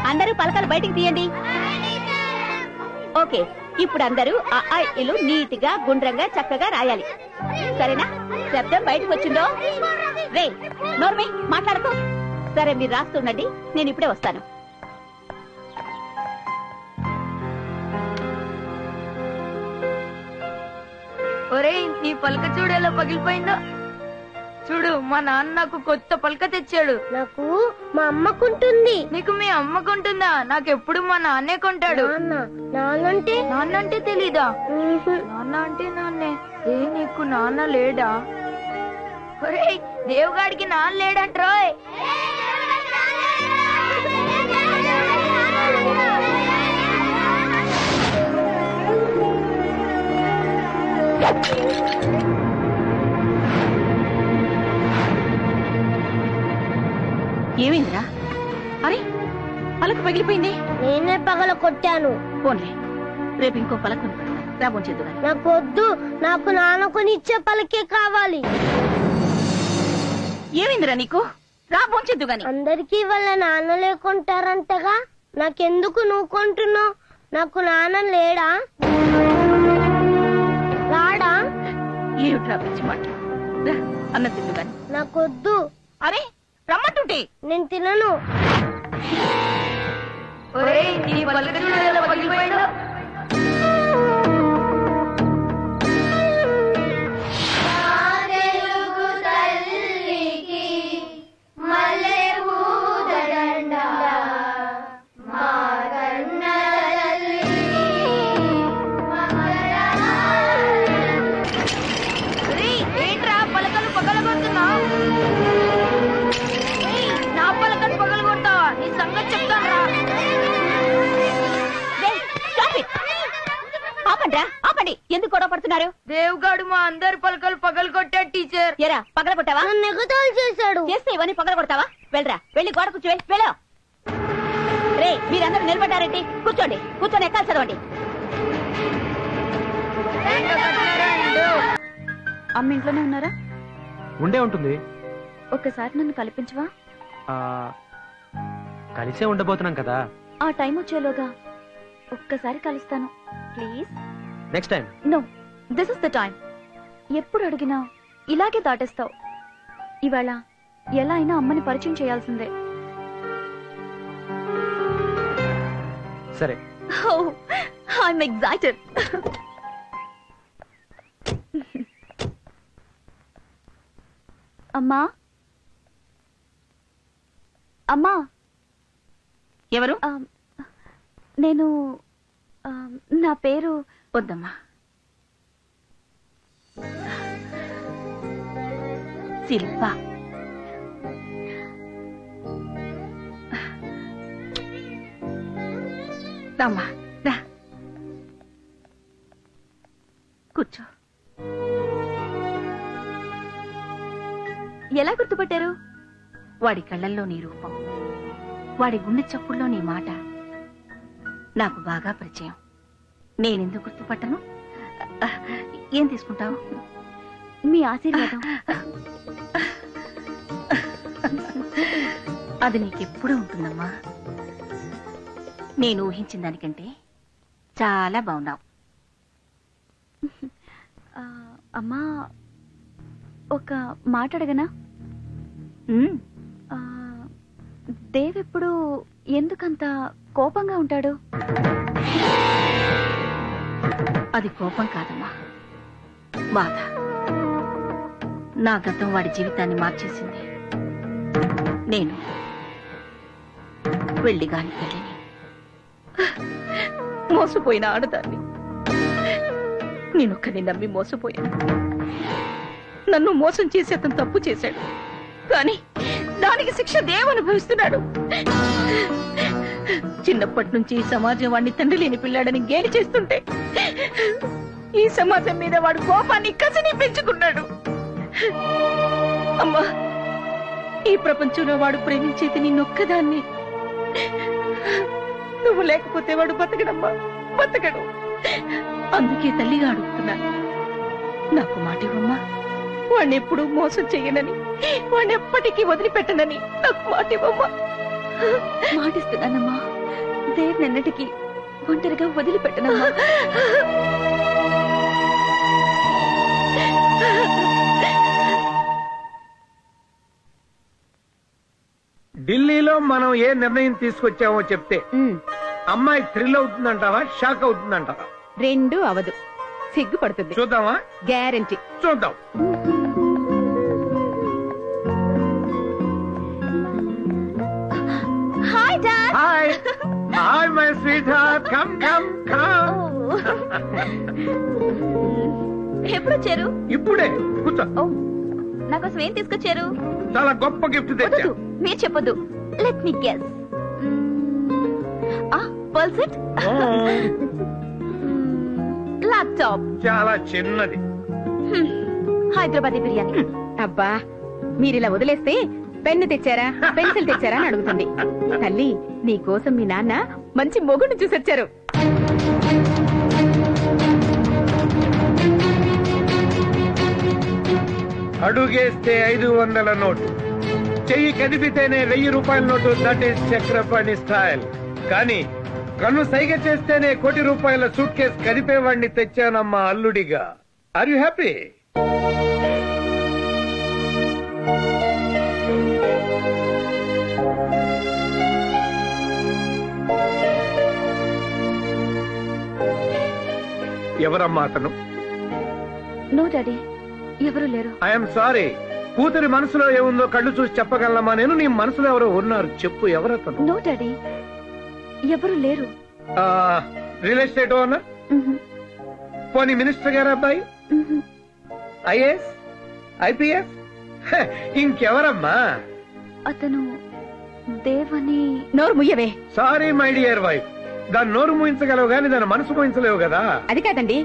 అందరూ పలకలు బయటికి తీయండి. ఓకే, ఇప్పుడు అందరూ ఆ ఇల్లు నీట్ గా గుండ్రంగా చక్కగా రాయాలి. సరేనా? శబ్దం బయటకు వచ్చిందో రే నోర్మి మాట్లాడకు. సరే, మీరు రాస్తుండండి, నేను ఇప్పుడే వస్తాను. ఒరే, నీ పలక చూడు ఎలా పగిలిపోయిందో. చూడు, మా నాన్న నాకు కొత్త పలక తెచ్చాడు. నాకు మా అమ్మకుంటుంది. నీకు మీ అమ్మకుంటుందా? నాకెప్పుడు మా నాన్నే కొంటాడు. నాన్నంటే తెలీదా? నాన్న అంటే నాన్నే. నీకు నాన్న లేడా? ఒరే, దేవుగాడికి నాన్న లేడంట్రోయ్. ఏమైందిరా? అరే, పలక పగిలిపోయింది. నేనే పగల కొట్టాను. పోన్లే, రేపు ఇంకో పలక రాబోంచేద్దు. నాకు వద్దు, నాకు నాన్న కొనిచ్చే పలకే కావాలి. ఏమైందిరా నీకు? రాబోంచేద్దు గాని. అందరికీ వాళ్ళ నాన్న లేకుంటారంటగా, నాకెందుకు నువ్వు కొంటున్నావు? నాకు నాన్న లేడా? రాడా? ఏమిట్రా పిచ్చి మాట? అన్న తిందు గాని. నాకొద్దు. అరే, రమ్మంటుంటే. నేను తినను. ఏంట్రా పలకలు పగలగొడుతున్నావు? నా పలకలు పగలగొడతావా? నీ సంగతి చెప్తాను రా. ఆపండి, ఎందుకు గొడవ పడుతున్నారు? దేవుగాడు మా అందరి పలకలు పగలగొట్టాడు టీచర్. ఎరా, పగలగొట్టావా? నెగతాలు చేశాడు. చేస్తే ఇవన్నీ పగలగొడతావా? వెళ్ళరా, వెళ్ళి గోడ కూర్చో. వెళ్ళా. రే, మీరందరూ నిలబడ్డారేంటి? కూర్చొని ఎక్కాలి, చదవండి. అమ్మ ఇంట్లోనే ఉన్నారా? ఉండే ఉంటుంది. ఒక్కసారి నన్ను కల్పించవా? కలిసే ఉండబోతున్నాం కదా. ఆ టైం వచ్చేలోగా ఒక్కసారి కలుస్తాను please. Next time. No, this is the time. ఎప్పుడు అడిగినా ఇలాగే దాటేస్తావు. ఇవాళ ఎలా అయినా అమ్మని పరిచయం చేయాల్సిందే. సరే. I'm excited. అమ్మా, అమ్మా. ఎవరు? నేను, నా పేరు. వద్దమ్మా, శిల్ప. రామ్మా, రా, కూర్చో. ఎలా గుర్తుపట్టారు? వాడి కళ్ళల్లో నీ రూపం, వాడి గుండె చప్పుల్లో నీ మాట నాకు బాగా పరిచయం. నేనెందుకు గుర్తుపట్టను? ఏం తీసుకుంటావు? మీ ఆశీర్వాదం. అది నీకెప్పుడూ ఉంటుందమ్మా. నేను ఊహించిన దానికంటే చాలా బాగున్నావు. అమ్మా, ఒక మాట అడగనా? దేవ్ ఎప్పుడు ఎందుకంత కోపంగా ఉంటాడు? అది కోపం కాదమ్మా, బాధ. నా గతం వాడి జీవితాన్ని మార్చేసింది. నేను వెళ్ళిగాని తల్లిని, మోసపోయిన ఆడదాన్ని. నేనొక్కని నమ్మి మోసపోయాను. నన్ను మోసం చేసి అతను తప్పు చేశాడు, కానీ దానికి శిక్ష దేవ్ అనుభవిస్తున్నాడు. చిన్నప్పటి నుంచి ఈ సమాజం వాడిని తండ్రి లేని పిల్లాడని గేలి చేస్తుంటే ఈ సమాజం మీద వాడు కోపాన్ని కసిని పెంచుకున్నాడు. అమ్మా, ఈ ప్రపంచంలో వాడు ప్రేమించేది నిన్నొక్కదాన్ని. నువ్వు లేకపోతే వాడు బతకడమ్మా, బతకడు. అందుకే తల్లిగా అడుగుతున్నాను, నాకు మాట ఇవ్వమ్మా. వాడిని ఎప్పుడూ మోసం చెయ్యనని, వాడిని ఎప్పటికీ వదిలిపెట్టనని నాకు మాట ఇవ్వమ్మా. మాటిస్తున్నానమ్మా, దేవ్ నిన్నటికి ఒంటరిగా వదిలిపెట్టనమ్మా. ఢిల్లీలో మనం ఏ నిర్ణయం తీసుకొచ్చామో చెప్తే అమ్మాయి థ్రిల్ అవుతుందంటావా, షాక్ అవుతుందంటావా? రెండు అవదు, సిగ్గుపడుతుంది. చూద్దామా? గ్యారంటీ. చూద్దాం. Hi dad. Hi hi my sweet heart, come come come. ఎప్పుడు వచ్చారు? ఇప్పుడే కూర్చో. నాకోసం ఏం తీసుకొచ్చారు? చాలా గొప్ప గిఫ్ట్ తెచ్చా. మీరు చెప్పొద్దు. Let me guess. పల్సెట్, ల్యాప్టాప్. చాలా చిన్నది. హైదరాబాదీ బిర్యానీ. అబ్బా, మీరిలా వదిలేస్తే పెన్ను తెచ్చారా, పెన్సిల్ తెచ్చారా అని అడుగుతుంది. తల్లి, నీ కోసం మీ నాన్న మంచి మొగుడు చూసొచ్చారు. అడుగేస్తే 500 నోటు, చెయ్యి కదిపితేనే 1000 రూపాయల note. That is Chakrapani style. కానీ కన్ను సైగ చేస్తేనే ₹1,00,00,000 సూట్ కేసు కదిపేవాడిని తెచ్చానమ్మా అల్లుడిగా. Are you happy? ఎవరమ్మా అతను? నో డాడీ, ఎవరు లేరు. I'm sorry. కూతురి మనసులో ఏముందో కళ్ళు చూసి చెప్పగలమా నేను? నీ మనసులో ఎవరో ఉన్నారు, చెప్పు. ఎవరతను? నో డాడీ, ఎవరు లేరు. Real estate owner? పోనీ మినిస్టర్ గారు అబ్బాయి? IAS, IPS? ఇంకెవరమ్మా? అతను దేవని. నోరు ముయ్యవే. సారీ మై డియర్ వైఫ్, దాని నోరు మూయించగలవు గాని దాని మనసు మూయించలేవు కదా. అది కాదండి,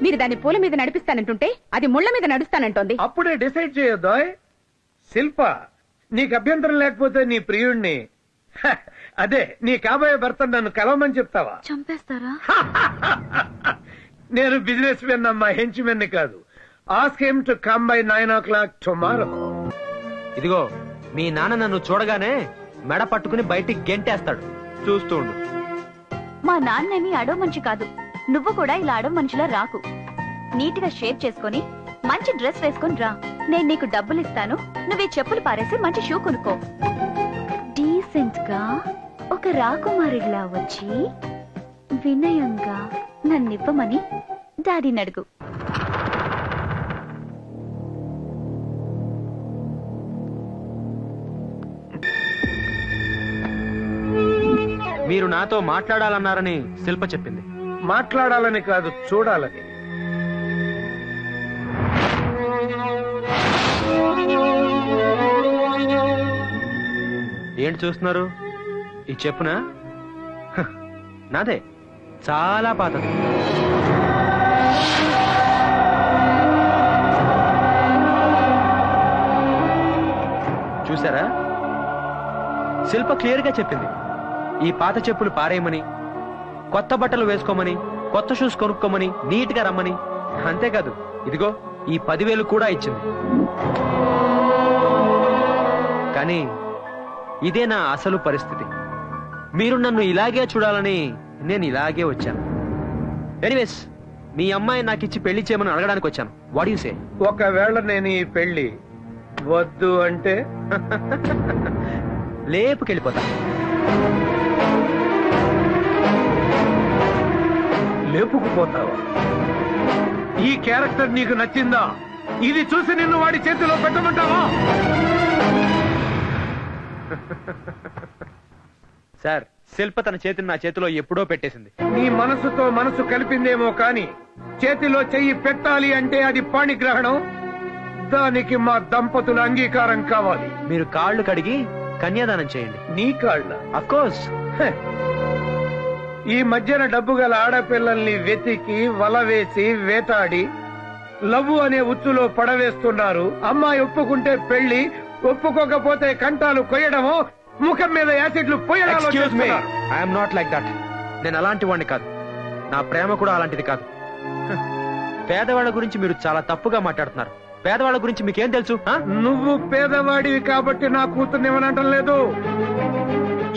మీరు దాన్ని పూల మీద నడిపిస్తానంటుంటే అది ముళ్ళ మీద నడుస్తానంటోంది. అప్పుడే డిసైడ్ చేయొద్దు. శిల్ప, నీకు అభ్యంతరం లేకపోతే నీ ప్రియుణ్ణి, అదే నీ కాబోయే భర్త నన్ను కలవమని చెప్తావా? చంపేస్తారా? నేను బిజినెస్ మెన్ అమ్మా, హెంచ్ మెన్ కాదు. Ask him to come by 9 o'clock tomorrow. ఇదిగో, మీ నాన్న నన్ను చూడగానే మెడ పట్టుకుని బయటికి గెంటేస్తాడు. చూస్తూ ఉండు. మా నాన్నేమి అడో మనిషి కాదు. నువ్వు కూడా ఇలా అడో మనిషిలా రాకు. నీట్ గా షేప్ చేసుకుని మంచి డ్రెస్ వేసుకుని రా. నేను నీకు డబ్బులు ఇస్తాను, నువ్వు చెప్పులు పారేసి మంచి షూ కొనుక్కో. డీసెంట్ గా ఒక రాకుమారిలా వచ్చి వినయంగా నన్నివ్వమని డాడీని అడుగు. మీరు నాతో మాట్లాడాలన్నారని శిల్ప చెప్పింది. మాట్లాడాలని కాదు, చూడాలని. ఏంటి చూస్తున్నారు? ఈ చెప్పునా? నాదే, చాలా పాతది. చూసారా? శిల్ప క్లియర్ గా చెప్పింది, ఈ పాత చెప్పులు పారేయమని, కొత్త బట్టలు వేసుకోమని, కొత్త షూస్ కొనుక్కోమని, నీట్ గా రమ్మని. అంతేకాదు, ఇదిగో ఈ 10,000 కూడా ఇచ్చింది. కానీ ఇదే నా అసలు పరిస్థితి. మీరు నన్ను ఇలాగే చూడాలని నేను ఇలాగే వచ్చాను. ఎనీవేస్, మీ అమ్మాయి నాకిచ్చి పెళ్లి చేయమని అడగడానికి వచ్చాను. What you say? ఒకవేళ నేను ఈ పెళ్లి వద్దు అంటే లేపుకెళ్ళిపోతా. లేపుకుపోతావా? ఈ క్యారెక్టర్ నీకు నచ్చిందా? ఇది చూసి నిన్ను వాడి చేతిలో పెట్టమంటావా? సార్, శిల్ప తన చేతిని నా చేతిలో ఎప్పుడో పెట్టేసింది. నీ మనసుతో మనసు కలిపిందేమో కాని చేతిలో చెయ్యి పెట్టాలి అంటే అది పాణిగ్రహణం. దానికి మా దంపతుల అంగీకారం కావాలి. మీరు కాళ్ళు కడిగి కన్యాదానం చేయండి. నీ కాళ్ళ? Of course. ఈ మధ్యన డబ్బు గల ఆడపిల్లల్ని వెతికి వల వేసి వేటాడి లవ్వు అనే ఉచ్చులో పడవేస్తున్నారు. అమ్మాయి ఒప్పుకుంటే పెళ్లి, ఒప్పుకోకపోతే కంటాలు కొయ్యడమో, ముఖం మీద యాసిడ్లు పోయడాలో చేస్తున్నారు. I'm not like that. నేను అలాంటి వాడిని కాదు. నా ప్రేమ కూడా అలాంటిది కాదు. పేదవాళ్ళ గురించి మీరు చాలా తప్పుగా మాట్లాడుతున్నారు. పేదవాళ్ళ గురించి మీకేం తెలుసు? నువ్వు పేదవాడివి కాబట్టి నా కూతుర్ని ఏమనంటం లేదు.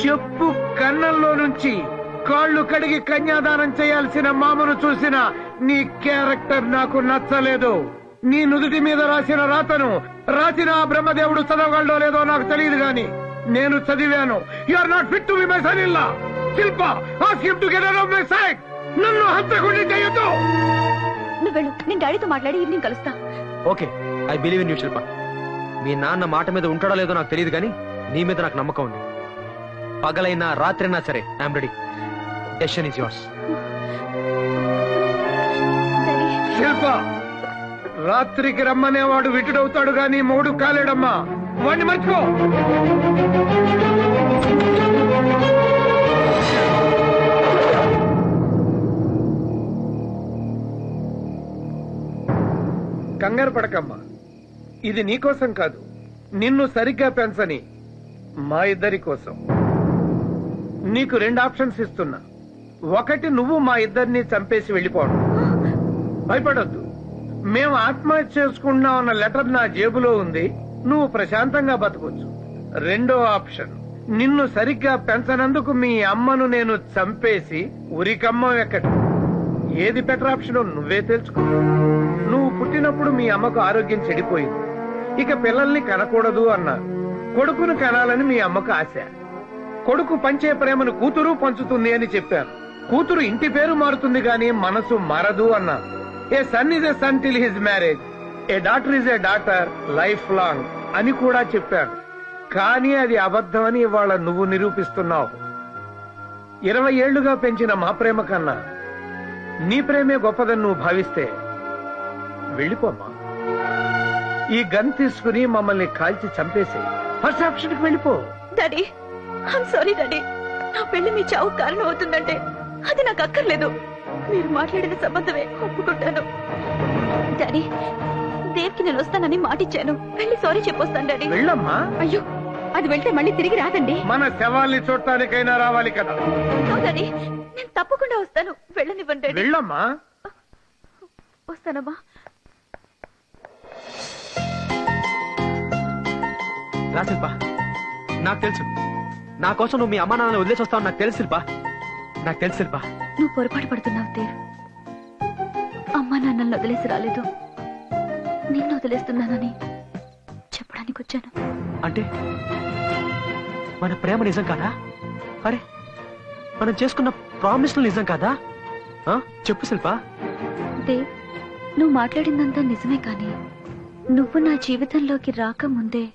చెప్పు కన్నంలో నుంచి కాళ్ళు కడిగి కన్యాదానం చేయాల్సిన మామను చూసిన నీ క్యారెక్టర్ నాకు నచ్చలేదు. నీ నుదుటి మీద రాసిన రాతను రాసిన ఆ బ్రహ్మదేవుడు చదవగలడో లేదో నాకు తెలియదు గాని నేను చదివాను. You are not fit to be my son in law. Shilpa, ask him to get out of my sight. నన్ను హంతకుడిని చేయొద్దు. నువ్వు వెళ్ళు, నేను డాడీతో మాట్లాడి ఈవినింగ్ కలుస్తా. Okay, I believe in you Shilpa. మీ నాన్న మాట మీద ఉంటాడో లేదో నాకు తెలియదు కానీ నీ మీద నాకు నమ్మకం ఉంది. పగలైనా రాత్రైనా సరే I'm ready. Decision is yours. Shilpa, రాత్రికి రమ్మనేవాడు విటుడవుతాడు గాని మూడు కాలేడమ్మా. వాడిని మర్చిపో. కంగారు పడకమ్మా, ఇది నీకోసం కాదు, నిన్ను సరిగ్గా పెంచని మా ఇద్దరి కోసం. నీకు 2 ఆప్షన్స్ ఇస్తున్నా. ఒకటి, నువ్వు మా ఇద్దరిని చంపేసి వెళ్ళిపోవడం. భయపడొద్దు, మేము ఆత్మహత్య చేసుకుంటున్నాం అన్న లెటర్ నా జేబులో ఉంది, నువ్వు ప్రశాంతంగా బతకొచ్చు. 2వ ఆప్షన్, నిన్ను సరిగ్గా పెంచనందుకు మీ అమ్మను నేను చంపేసి ఉరికమ్మ ఎక్కడి. ఏది బెటర్ ఆప్షనో నువ్వే తెలుసుకో. నువ్వు పుట్టినప్పుడు మీ అమ్మకు ఆరోగ్యం చెడిపోయింది, ఇక పిల్లల్ని కనకూడదు అన్నారు. కొడుకును కనాలని మీ అమ్మకు ఆశ. కొడుకు పంచే ప్రేమను కూతురు పంచుతుంది అని చెప్పాను. కూతురు ఇంటి పేరు మారుతుంది గాని మనసు మారదు అన్నారు. A son is a son till his marriage, a daughter is a daughter life long అని కూడా చెప్పాను. కానీ అది అబద్ధమని ఇవాళ నువ్వు నిరూపిస్తున్నావు. 20 ఏళ్లుగా పెంచిన మా ప్రేమ కన్నా నీ ప్రేమే గొప్పదని నువ్వు భావిస్తే వెళ్ళిపోమ్మా. ఈ గన్ తీసుకుని మమ్మల్ని కాల్చి చంపేసి ఫస్ట్ ఆప్షన్ కి వెళ్ళిపో. Daddy, I'm sorry daddy. నా పెళ్లి మీ చావు కారణం అవుతుందంటే అది నాకు అక్కర్లేదు. మీరు మాట్లాడిన సంబంధమే ఒప్పుకుంటాను. డాడీ, దేవ్కి నేను వస్తానని మాటిచ్చాను. వెళ్ళి సారీ చెప్పొస్తాను డాడీ. వెళ్ళమ్మా. అయ్యో, అది వెళ్తే మళ్ళీ తిరిగి రాదండి. మన శవాల్ని చూడటానికైనా రావాలి కదా. డాడీ, నేను తప్పకుండా వస్తాను. వెళ్ళనివ్వండి. వెళ్ళమ్మా. వస్తానమ్మా. రా శిల్ప, నాకు తెలుసు నా కోసం నువ్వు మీ అమ్మా నాన్నని వదిలేసి వస్తావు. నాకు తెలుసు శిల్ప, నాకు తెలుసు శిల్ప. నువ్వు పొరపాటు పడుతున్నావు దేవ్. అమ్మా నాన్నల్ని వదిలేసి రాలేదు, నిన్ను వదిలేస్తున్నానని చెప్పడానికి వచ్చాను. అంటే మన ప్రేమ నిజం కాదా? అరే, మనం చేసుకున్న ప్రామిస్లు నిజం కాదా? చెప్పు శిల్ప. దేవ్, నువ్వు మాట్లాడిందంతా నిజమే, కానీ నువ్వు నా జీవితంలోకి రాకముందే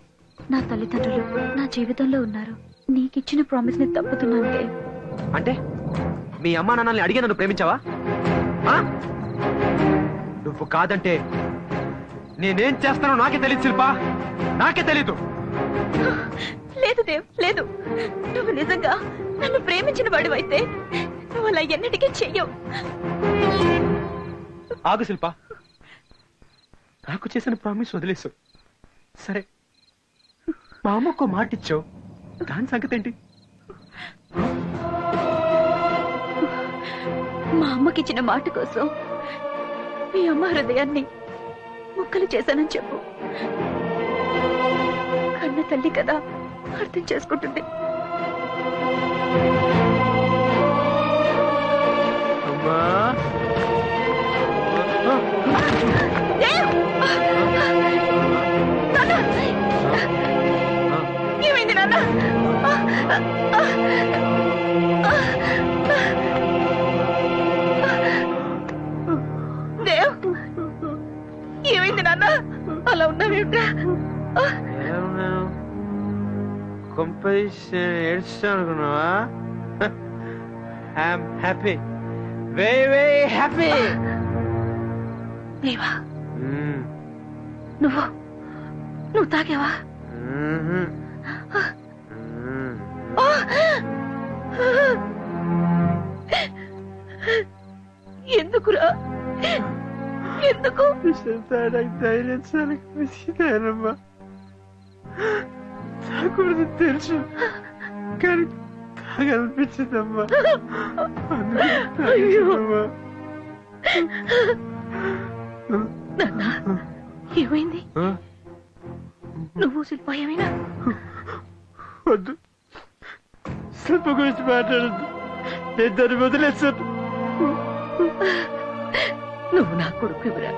నా తల్లిదండ్రులు నా జీవితంలో ఉన్నారు. నీకిచ్చిన ప్రామిస్ ని తప్పుతున్నాను దేవ్. అంటే మీ అమ్మా నాన్నల్ని అడిగి నన్ను ప్రేమించావా? నువ్వు కాదంటే నేనేం చేస్తానో నాకే తెలియదు శిల్ప, నాకే తెలీదు. లేదు దేవ్, లేదు. నువ్వు నిజంగా నన్ను ప్రేమించిన వాడివైతే నువ్వు అలా ఎన్నిటికీ చెయ్యవు. ఆగు శిల్ప, నాకు చేసిన ప్రామిస్ వదిలేసు. సరే, మా అమ్మకు మాట ఇచ్చావు, దాని సంగతి ఏంటి? మా అమ్మకిచ్చిన మాట కోసం మీ అమ్మ హృదయాన్ని ముక్కలు చేశానని చెప్పు. కన్న తల్లి కదా, అర్థం చేసుకుంటుంది. అమ్మా, ఏమైంది నాన్న? దేవ్, ఏమైంది నాన్న? అలా ఉన్నావేంట్రా? ఏడుస్తాను అనుకున్నావా? I'm happy, very very happy. దేవా, నువ్వు తాగావా? ఎందుకురా? ఎందుకు? ధైర్యం చాలమ్మా, తాగకూడదు తెలుసు, కానీ తాగనిపించిందమ్మా. నాన్న, ఏమైంది? నువ్వు శిల్ప ఏమైనా? వద్దు, శిల్ప గురించి మాట్లాడద్దు. నేను దాన్ని వదిలేస్తాను. నువ్వు నా కొడుకురా,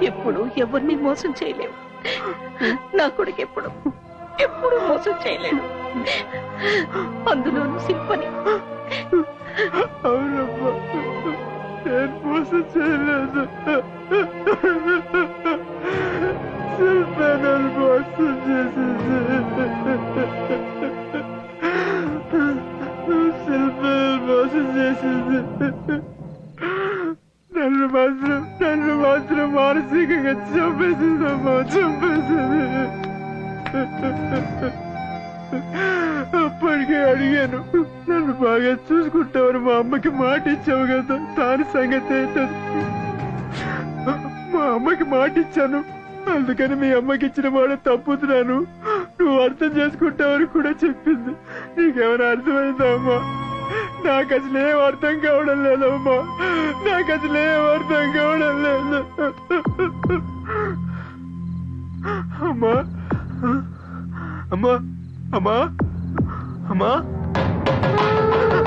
ఎప్పుడు ఎవరిని మోసం చేయలేవు. నా కొడుకు ఎప్పుడు మోసం చేయలేడు, అందులోనూ శిల్పని. అవునమ్మా, నేను మోసం చేయలేదు. శిల్ప నన్ను మోసం చేసింది. శిల్ప మోసం చేసింది. నన్ను మాత్రం మానసికంగా చంపేసిందమ్మా, చంపేసింది. అప్పటికే అడిగాను, నన్ను బాగా చూసుకుంటావని మా అమ్మకి మాట ఇచ్చావు కదా, దాని సంగతి ఏంటది? మా అమ్మకి మాట ఇచ్చాను, అందుకని మీ అమ్మకి ఇచ్చిన మాట తప్పుతున్నాను, నువ్వు అర్థం చేసుకుంటావని కూడా చెప్పింది. నీకేమైనా అర్థమైందా అమ్మా? నాకు అసలు ఏం అర్థం కావడం లేదమ్మా, నాకు అసలు ఏం అర్థం కావడం లేదు. అమ్మా అమ్మా అమ్మా అమ్మా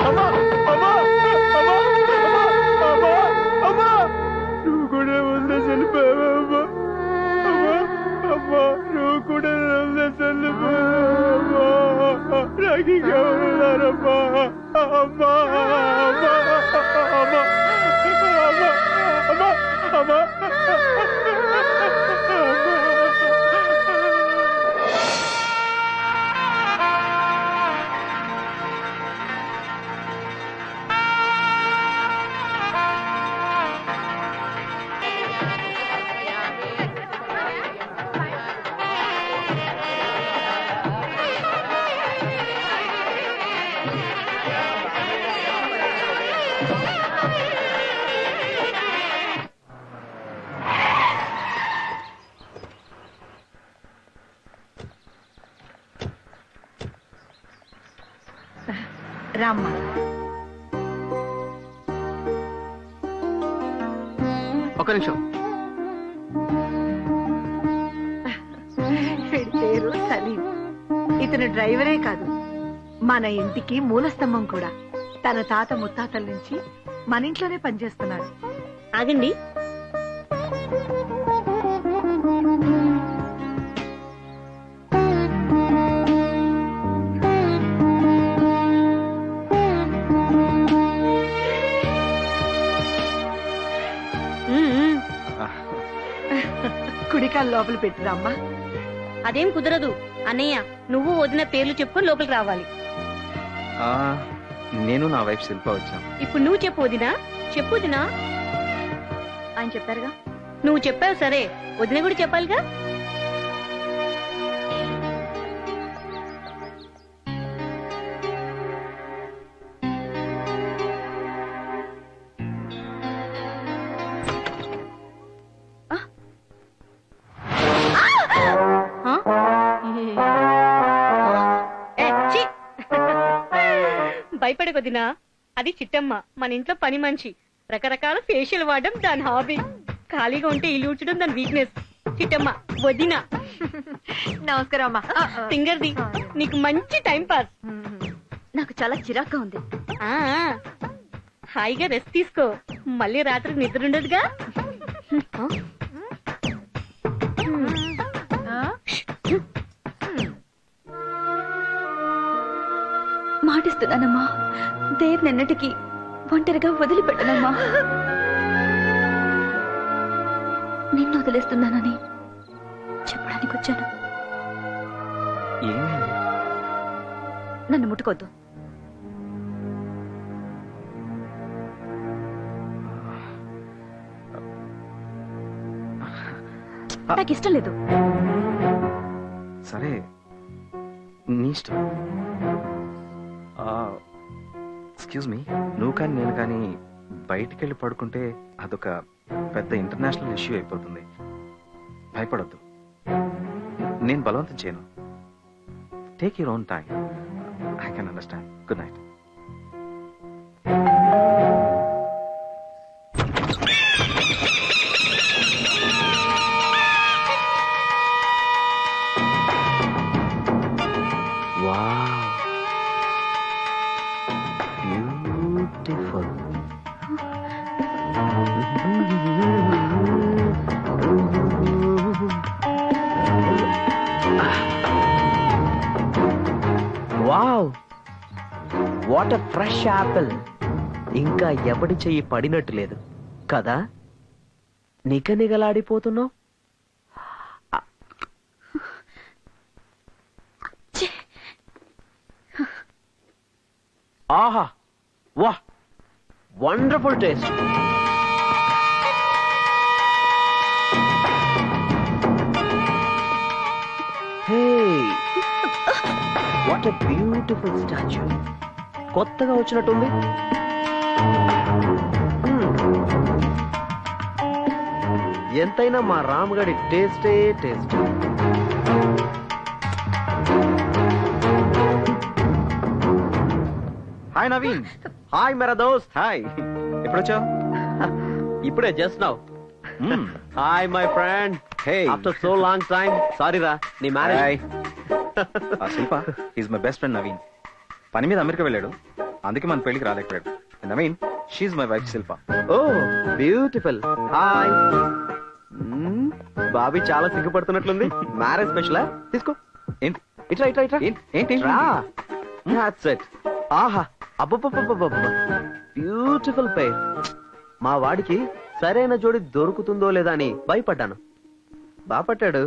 అమ్మా అమ్మా అమ్మా అమ్మా, నువ్వు కూడా వదిలేసి వెళ్ళిపోయావా అమ్మా? అమ్మా అమ్మా, నువ్వు కూడా వదిలేసి వెళ్ళిపోయావా? నాకు ఇంకెవరున్నారమ్మా? అమ్మా అమ్మా అమ్మా అమ్మా అమ్మా రామ్మా. ఒక నిమిషం. వీడి పేరు సలీం. ఇతను డ్రైవరే కాదు, మన ఇంటికి మూలస్తంభం కూడా. తన తాత ముత్తాతల నుంచి మన ఇంట్లోనే పనిచేస్తున్నాడు. ఆగండి, కుడికాలు లోపల పెట్టిరామ్మా. అదేం కుదరదు అన్నయ్య, నువ్వు వదిన పేర్లు చెప్పుకొని లోపలికి రావాలి. నేను నా వైఫ్ శిల్ప వచ్చాం. ఇప్పుడు నువ్వు చెప్పు వదినా, చెప్పు వదినా. ఆయన చెప్పారుగా. నువ్వు చెప్పావు సరే, వదిన కూడా చెప్పాలిగా. భయపడకొదినా, అది చిట్టమ్మ, మన ఇంట్లో పని మనిషి. రకరకాల ఫేషియల్ వాడడం దాని హాబీ, ఖాళీగా ఉంటే ఇల్లు ఊడ్చడం దాని వీక్నెస్. చిట్టమ్మ వదినా. నమస్కారం అమ్మా. సింగర్ది, నీకు మంచి టైం పాస్. నాకు చాలా చిరాగ్గా ఉంది. ఆ హాయిగా రెస్ట్ తీసుకో, మళ్ళీ రాత్రి నిద్ర ఉండదుగా. మాటిస్తున్నానమ్మా, దేవ్ నిన్నటికి ఒంటరిగా వదిలిపెట్టనమ్మా. నిన్ను వదిలేస్తున్నానని చెప్పడానికి వచ్చాను. ఏమైంది? నన్ను ముట్టుకోద్దు. నాకు ఇష్టం లేదు. సరే, నీ ఇష్టం. ఎక్స్క్యూజ్ మీ, నువ్వు కానీ నేను కానీ బయటికి వెళ్ళి పడుకుంటే అదొక పెద్ద ఇంటర్నేషనల్ ఇష్యూ అయిపోతుంది. భయపడొద్దు, నేను బలవంతం చేయను. Take your own time, I can understand. Good night. Beautiful. Wow, what a fresh apple. ఇంకా ఎవడి చెయ్యి పడినట్టు లేదు కదా, నిగనిగలాడిపోతున్నావు. ఆహా, వా, wonderful taste. Hey, what a beautiful statue. కొత్తగా వచ్చినట్టుంది. ఎంతైనా మా రాముగాడి టేస్టే టేస్ట్. హాయ్ నవీన్. హాయ్ మేరా దోస్త్. హాయ్, ఎప్పుడు వచ్చావు? ఇప్పుడే, just now. Hi my friend. Hey, after so long time. Sorry రా, నీ marriage. Shilpa is my best friend Naveen. పని మీద అమెరికా వెళ్ళాడు, అందుకే మన పెళ్లికి రాలేకపోయాడు. Naveen, she's my wife Shilpa. Oh beautiful. Hi. బాబీ చాలా సిగ్గుపడుతున్నట్లుంది. మ్యారేజ్ స్పెషలా? తీసుకో. ఏంటి ఇట్రా ఇట్రా ఇట్రా. ఏంటి రా. That's it. ఆహా, అబ్బబ్బబ్బబ్బబ్బ, బ్యూటిఫుల్ పేర్. మా వాడికి సరైన జోడి దొరుకుతుందో లేదా అని భయపడ్డాను. బాపట్టాడు.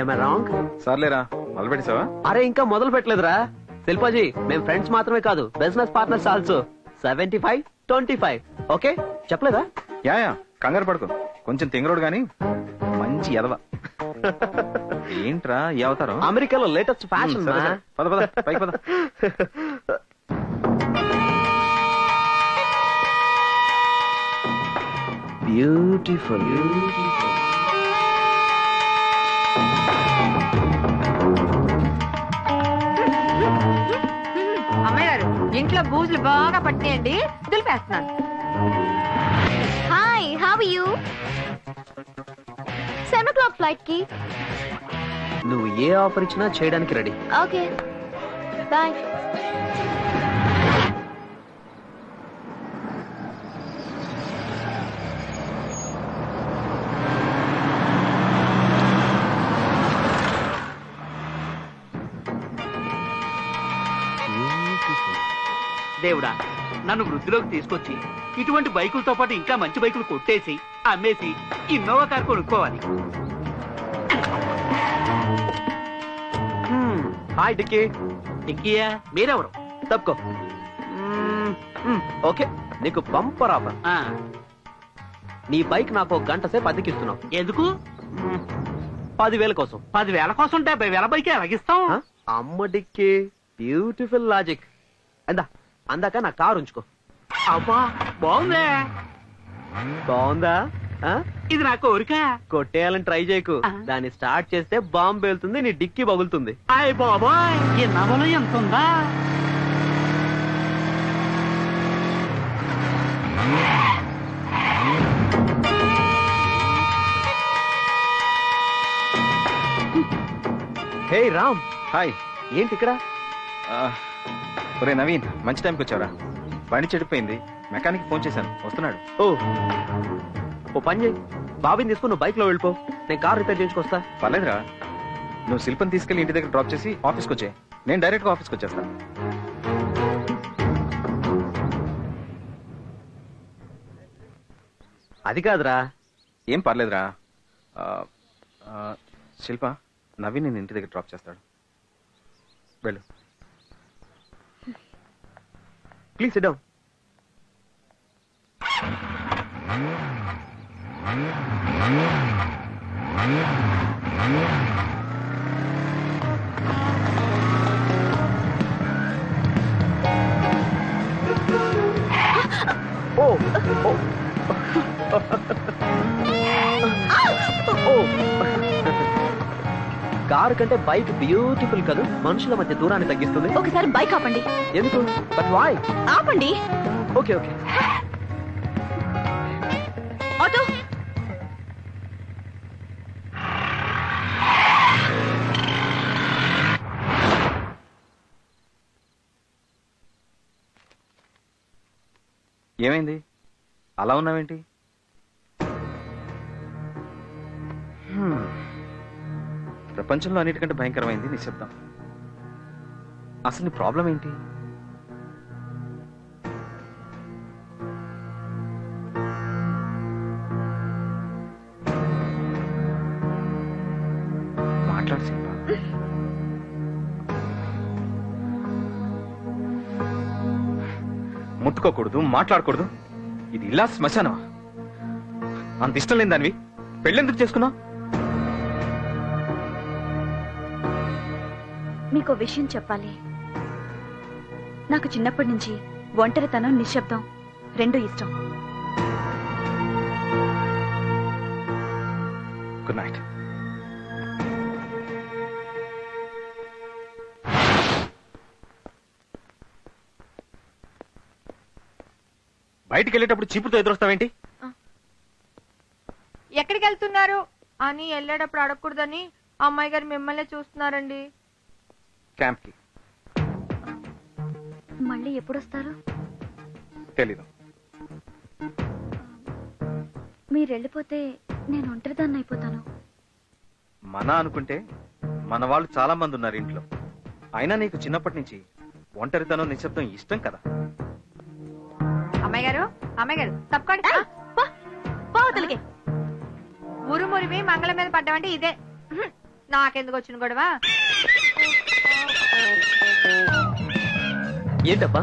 ఏమై రాంగ్? సర్లేరా, మొదలు పెట్టేసావా? అరే, ఇంకా మొదలు పెట్టలేదురా శిల్పాజీ. మేము ఫ్రెండ్స్ మాత్రమే కాదు, బిజినెస్ పార్ట్నర్స్ ఆల్సో. 75-25. ఓకే, చెప్పలేదా? యా, కంగారు పడుకో. కొంచెం తింగరోడు గాని మంచి ఎదవ. ఏంట్రా ఈ అవతారం? అమెరికాలో లేటెస్ట్ ఫ్యాషన్. పద పద, పైకి పద. బ్యూటిఫుల్. అమ్మాయి గారు, ఇంట్లో బూజులు బాగా పట్టినాయండి, దులిపేస్తున్నాను. Hi, how are you? 7 o'clock flight కి. నువ్వు ఏ ఆఫర్ ఇచ్చినా చేయడానికి రెడీ. Okay, bye. దేవుడా, నన్ను వృద్ధిలోకి తీసుకొచ్చి ఇటువంటి బైకులతో పాటు ఇంకా మంచి బైకులు కొట్టేసి అమ్మేసి ఇన్నోవా కార్ కొనుక్కోవాలి. హాయ్ డిక్కీ. డిక్కీయా? మీరెవరు? తప్పుకో. ఓకే, నీకు బంపర్ ఆఫర్. నీ బైక్ నాకు 1 గంట సేపు అద్దెకిస్తున్నావు. ఎందుకు? 10,000 కోసం. 10,000 కోసం 70,000 బైక్ ఎలాగిస్తాం? అమ్మ డిక్కీ, బ్యూటిఫుల్ లాజిక్. అందాక నా కారు ఉంచుకో. అబ్బా, బాగుందే. బాగుందా? ఇది నా కోరిక. కొట్టేయాలని ట్రై చేయకు. దాన్ని స్టార్ట్ చేస్తే బాంబు వెళ్తుంది, నీ డిక్కీ పగులుతుంది. అయ్ బాబాయ్, ఈ నవలో ఎంత ఉందా? హే రామ్. హాయ్. ఏంటి ఇక్కడ? ఒరే నవీన్, మంచి టైంకి వచ్చావరా. బండి చెడిపోయింది, మెకానిక్ ఫోన్ చేశాను, వస్తున్నాడు. ఓ పని చేయి, బాబీని తీసుకుని నువ్వు బైక్ లో వెళ్ళిపో, నేను కార్ రిపేర్ చేయించుకొస్తా. పర్లేదురా, నువ్వు శిల్పని తీసుకెళ్లి ఇంటి దగ్గర డ్రాప్ చేసి ఆఫీస్కి వచ్చే. నేను డైరెక్ట్ గా ఆఫీస్కి వచ్చేస్తాను. అది కాదురా. ఏం పర్లేదురా. శిల్ప, నవీన్ నేను ఇంటి దగ్గర డ్రాప్ చేస్తాడు, వెళ్ళు. Please sit down. కారు కంటే బైక్ బ్యూటిఫుల్ కదా, మనుషుల మధ్య దూరాన్ని తగ్గిస్తుంది. ఒకసారి బైక్ ఆపండి. ఎందుకు? But why? ఆపండి. Okay okay. ఆటో. ఏమైంది అలా ఉన్నావేంటి? ప్రపంచంలో అన్నిటికంటే భయంకరమైంది నిశ్శబ్దం. అసలు నీ ప్రాబ్లం ఏంటి? మాట్లాడు శిల్ప. ముట్టుకోకూడదు, మాట్లాడకూడదు. ఇది ఇలా శ్మశానమా? అంత ఇష్టం లేని దానివి పెళ్ళెందుకు చేసుకున్నావు? మీకు విషయం చెప్పాలి. నాకు చిన్నప్పటి నుంచి ఒంటరితనం, నిశ్శబ్దం రెండూ ఇష్టం. Good night. బయటికి వెళ్ళేటప్పుడు చీపుతో ఎదురొస్తావేంటి? ఎక్కడికి వెళ్తున్నారు అని వెళ్ళేటప్పుడు అడగకూడదని అమ్మాయి గారు మిమ్మల్ని చూస్తున్నారండి. క్యాంప్ కి. మళ్ళీ ఎప్పుడొస్తారు? తెలీదు. మీరు వెళ్ళిపోతే నేను ఒంటరిదాన్ని అయిపోతాను. మన అనుకుంటే మన వాళ్ళు చాలా మంది ఉన్నారు ఇంట్లో. అయినా నీకు చిన్నప్పటి నుంచి ఒంటరితనం, నిశ్శబ్దం ఇష్టం కదా. అమ్మాయి గారు తప్పకండి. పోతలకి ఊరు మురివి మంగళం మీద పడ్డామంటే ఇదే. నాకెందుకు వచ్చిన గొడవ? ఏంటబ్బా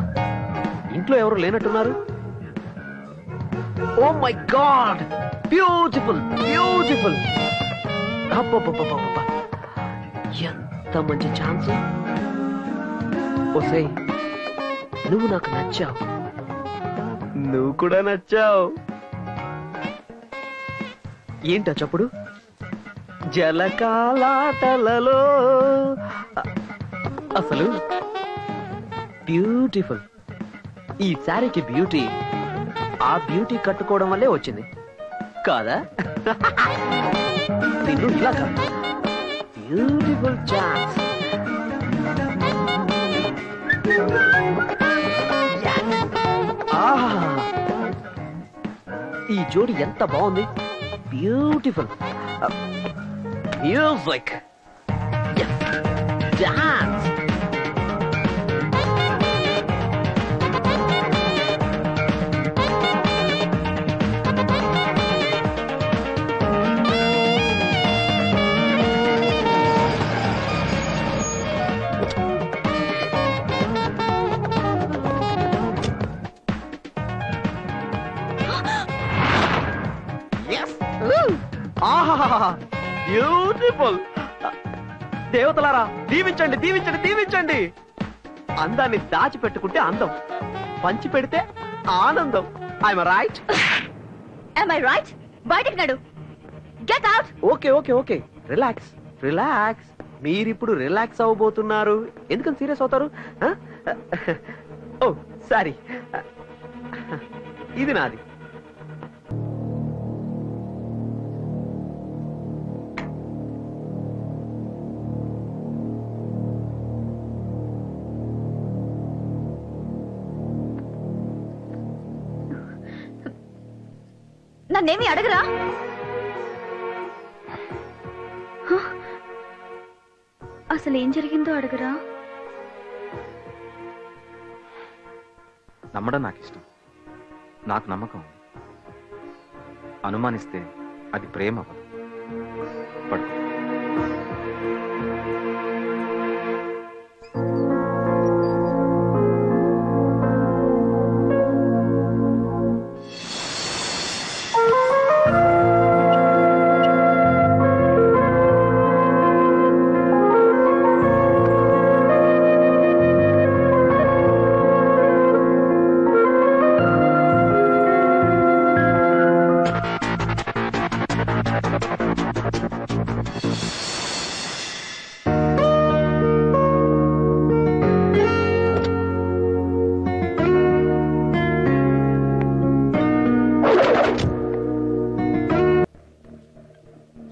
ఇంట్లో ఎవరు లేనట్టున్నారు? Oh my god, beautiful beautiful. అబ్బబ్బబ్బబ్బబ్బా, ఎంత మంచి ఛాన్స్. ఓసే, నువ్వు నాకు నచ్చావు, నువ్వు కూడా నచ్చావు. ఏంటా చప్పుడు? జలకాలాటలలో. అసలు బ్యూటిఫుల్. ఈ శారీకి బ్యూటీ ఆ బ్యూటీ కట్టుకోవడం వల్లే వచ్చింది కాదా? నిన్ను ఇలా కాదు, బ్యూటిఫుల్ ఛాన్స్. ఈ జోడి ఎంత బాగుంది, బ్యూటిఫుల్. Music, dance. బ్యూటిఫుల్. దేవతలారా దీవించండి, దీవించండి, దీవించండి. అందాన్ని దాచిపెట్టుకుంటే అందం, పంచి పెడితే ఆనందం. I'm right? Am I right? బయటికి నడు. Get out. Okay okay okay, relax relax. మీరిప్పుడు రిలాక్స్ అవ్వబోతున్నారు. ఎందుకని సీరియస్ అవుతారు? ఓ సారీ, ఇది నాది. నన్నేమి అడగరా? అసలు ఏం జరిగిందో అడగరా? నమ్మడం నాకు ఇష్టం, నాకు నమ్మకం. అనుమానిస్తే అది ప్రేమ అవ్వదు. పడు.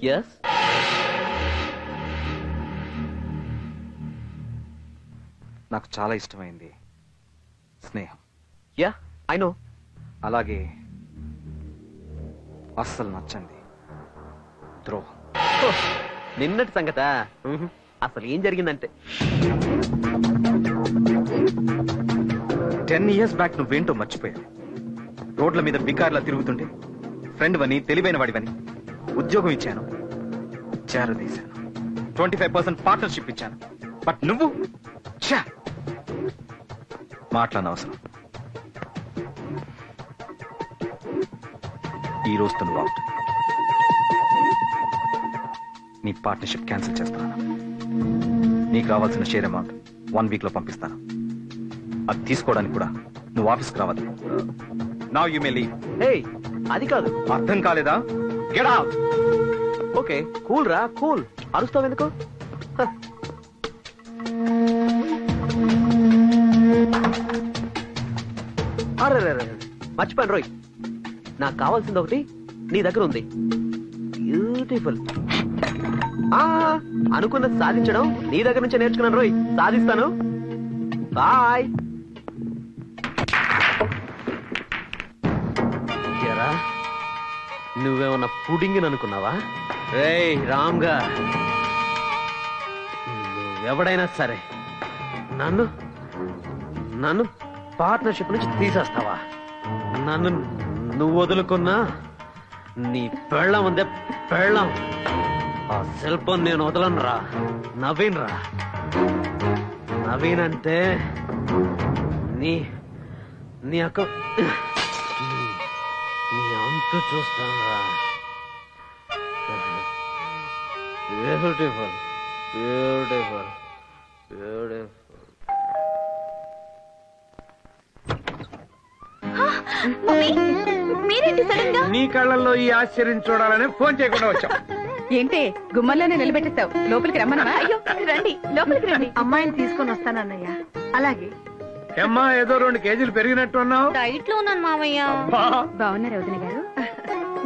Yes? నాకు చాలా ఇష్టమైంది స్నేహం. Yeah, I know. అలాగే అస్సలు నచ్చండి ద్రోహం. నిన్నటి సంగత అసలు ఏం జరిగిందంటే 10 years బ్యాక్ నువ్వేంటో మర్చిపోయావు. రోడ్ల మీద బికార్లా తిరుగుతుంటే ఫ్రెండ్ వని, తెలివైన వాడివని ఉద్యోగం ఇచ్చాను, చేరదీశాను, 25% పార్ట్నర్షిప్ ఇచ్చాను. బట్ నువ్వు మాట్లాడనవసరం. ఈ రోజుతో నువ్వు అవుట్. నీ పార్ట్నర్షిప్ క్యాన్సిల్ చేస్తున్నాను. నీకు రావాల్సిన షేర్ అమౌంట్ 1 week లో పంపిస్తాను. అది తీసుకోవడానికి కూడా నువ్వు ఆఫీస్కి రావాలి. Now you may leave. ఏయ్, అది కాదు. అర్థం కాలేదా? Get out. ఓకే, కూల్ రా, కూల్. అరుస్తావు ఎందుకు? అరే మర్చిపోయాను రోయ్, నాకు కావాల్సింది ఒకటి నీ దగ్గర ఉంది. బ్యూటిఫుల్. అనుకున్నది సాధించడం నీ దగ్గర నుంచే నేర్చుకున్నాను రోయ్. సాధిస్తాను. బాయ్. నువ్వేమన్నా పుడింగ్ అనుకున్నావా? రేయ్ రామ్గా, నువ్వెవడైనా సరే నన్ను నన్ను పార్ట్నర్షిప్ నుంచి తీసేస్తావా? నన్ను నువ్వు వదులుకున్నా నీ పెళ్ళం ఉందే పెళ్ళం, ఆ శిల్పం నేను వదలను రా. నవీన్ రా. నవీన్ అంటే నీ నీ అక్క నీ అంతు చూస్తాను రా. Beautiful beautiful beautiful. మీరేంటి సడన్ గా? నీ కళ్ళల్లో ఈ ఆశ్చర్యం చూడాలని ఫోన్ చేయకుండా వచ్చాం. ఏంటి గుమ్మల్లోనే నిలబెట్టేస్తావు? లోపలికి రమ్మన్నా? అయ్యో రండి, లోపలికి రండి. అమ్మాయిని తీసుకొని వస్తానన్నయ్య. అలాగే. ఏమ్మా, ఏదో 2 kgs పెరిగినట్టు ఉన్నావు. డైట్ లో ఉన్నాను మావయ్య. బాగున్నారు వదిన గారు.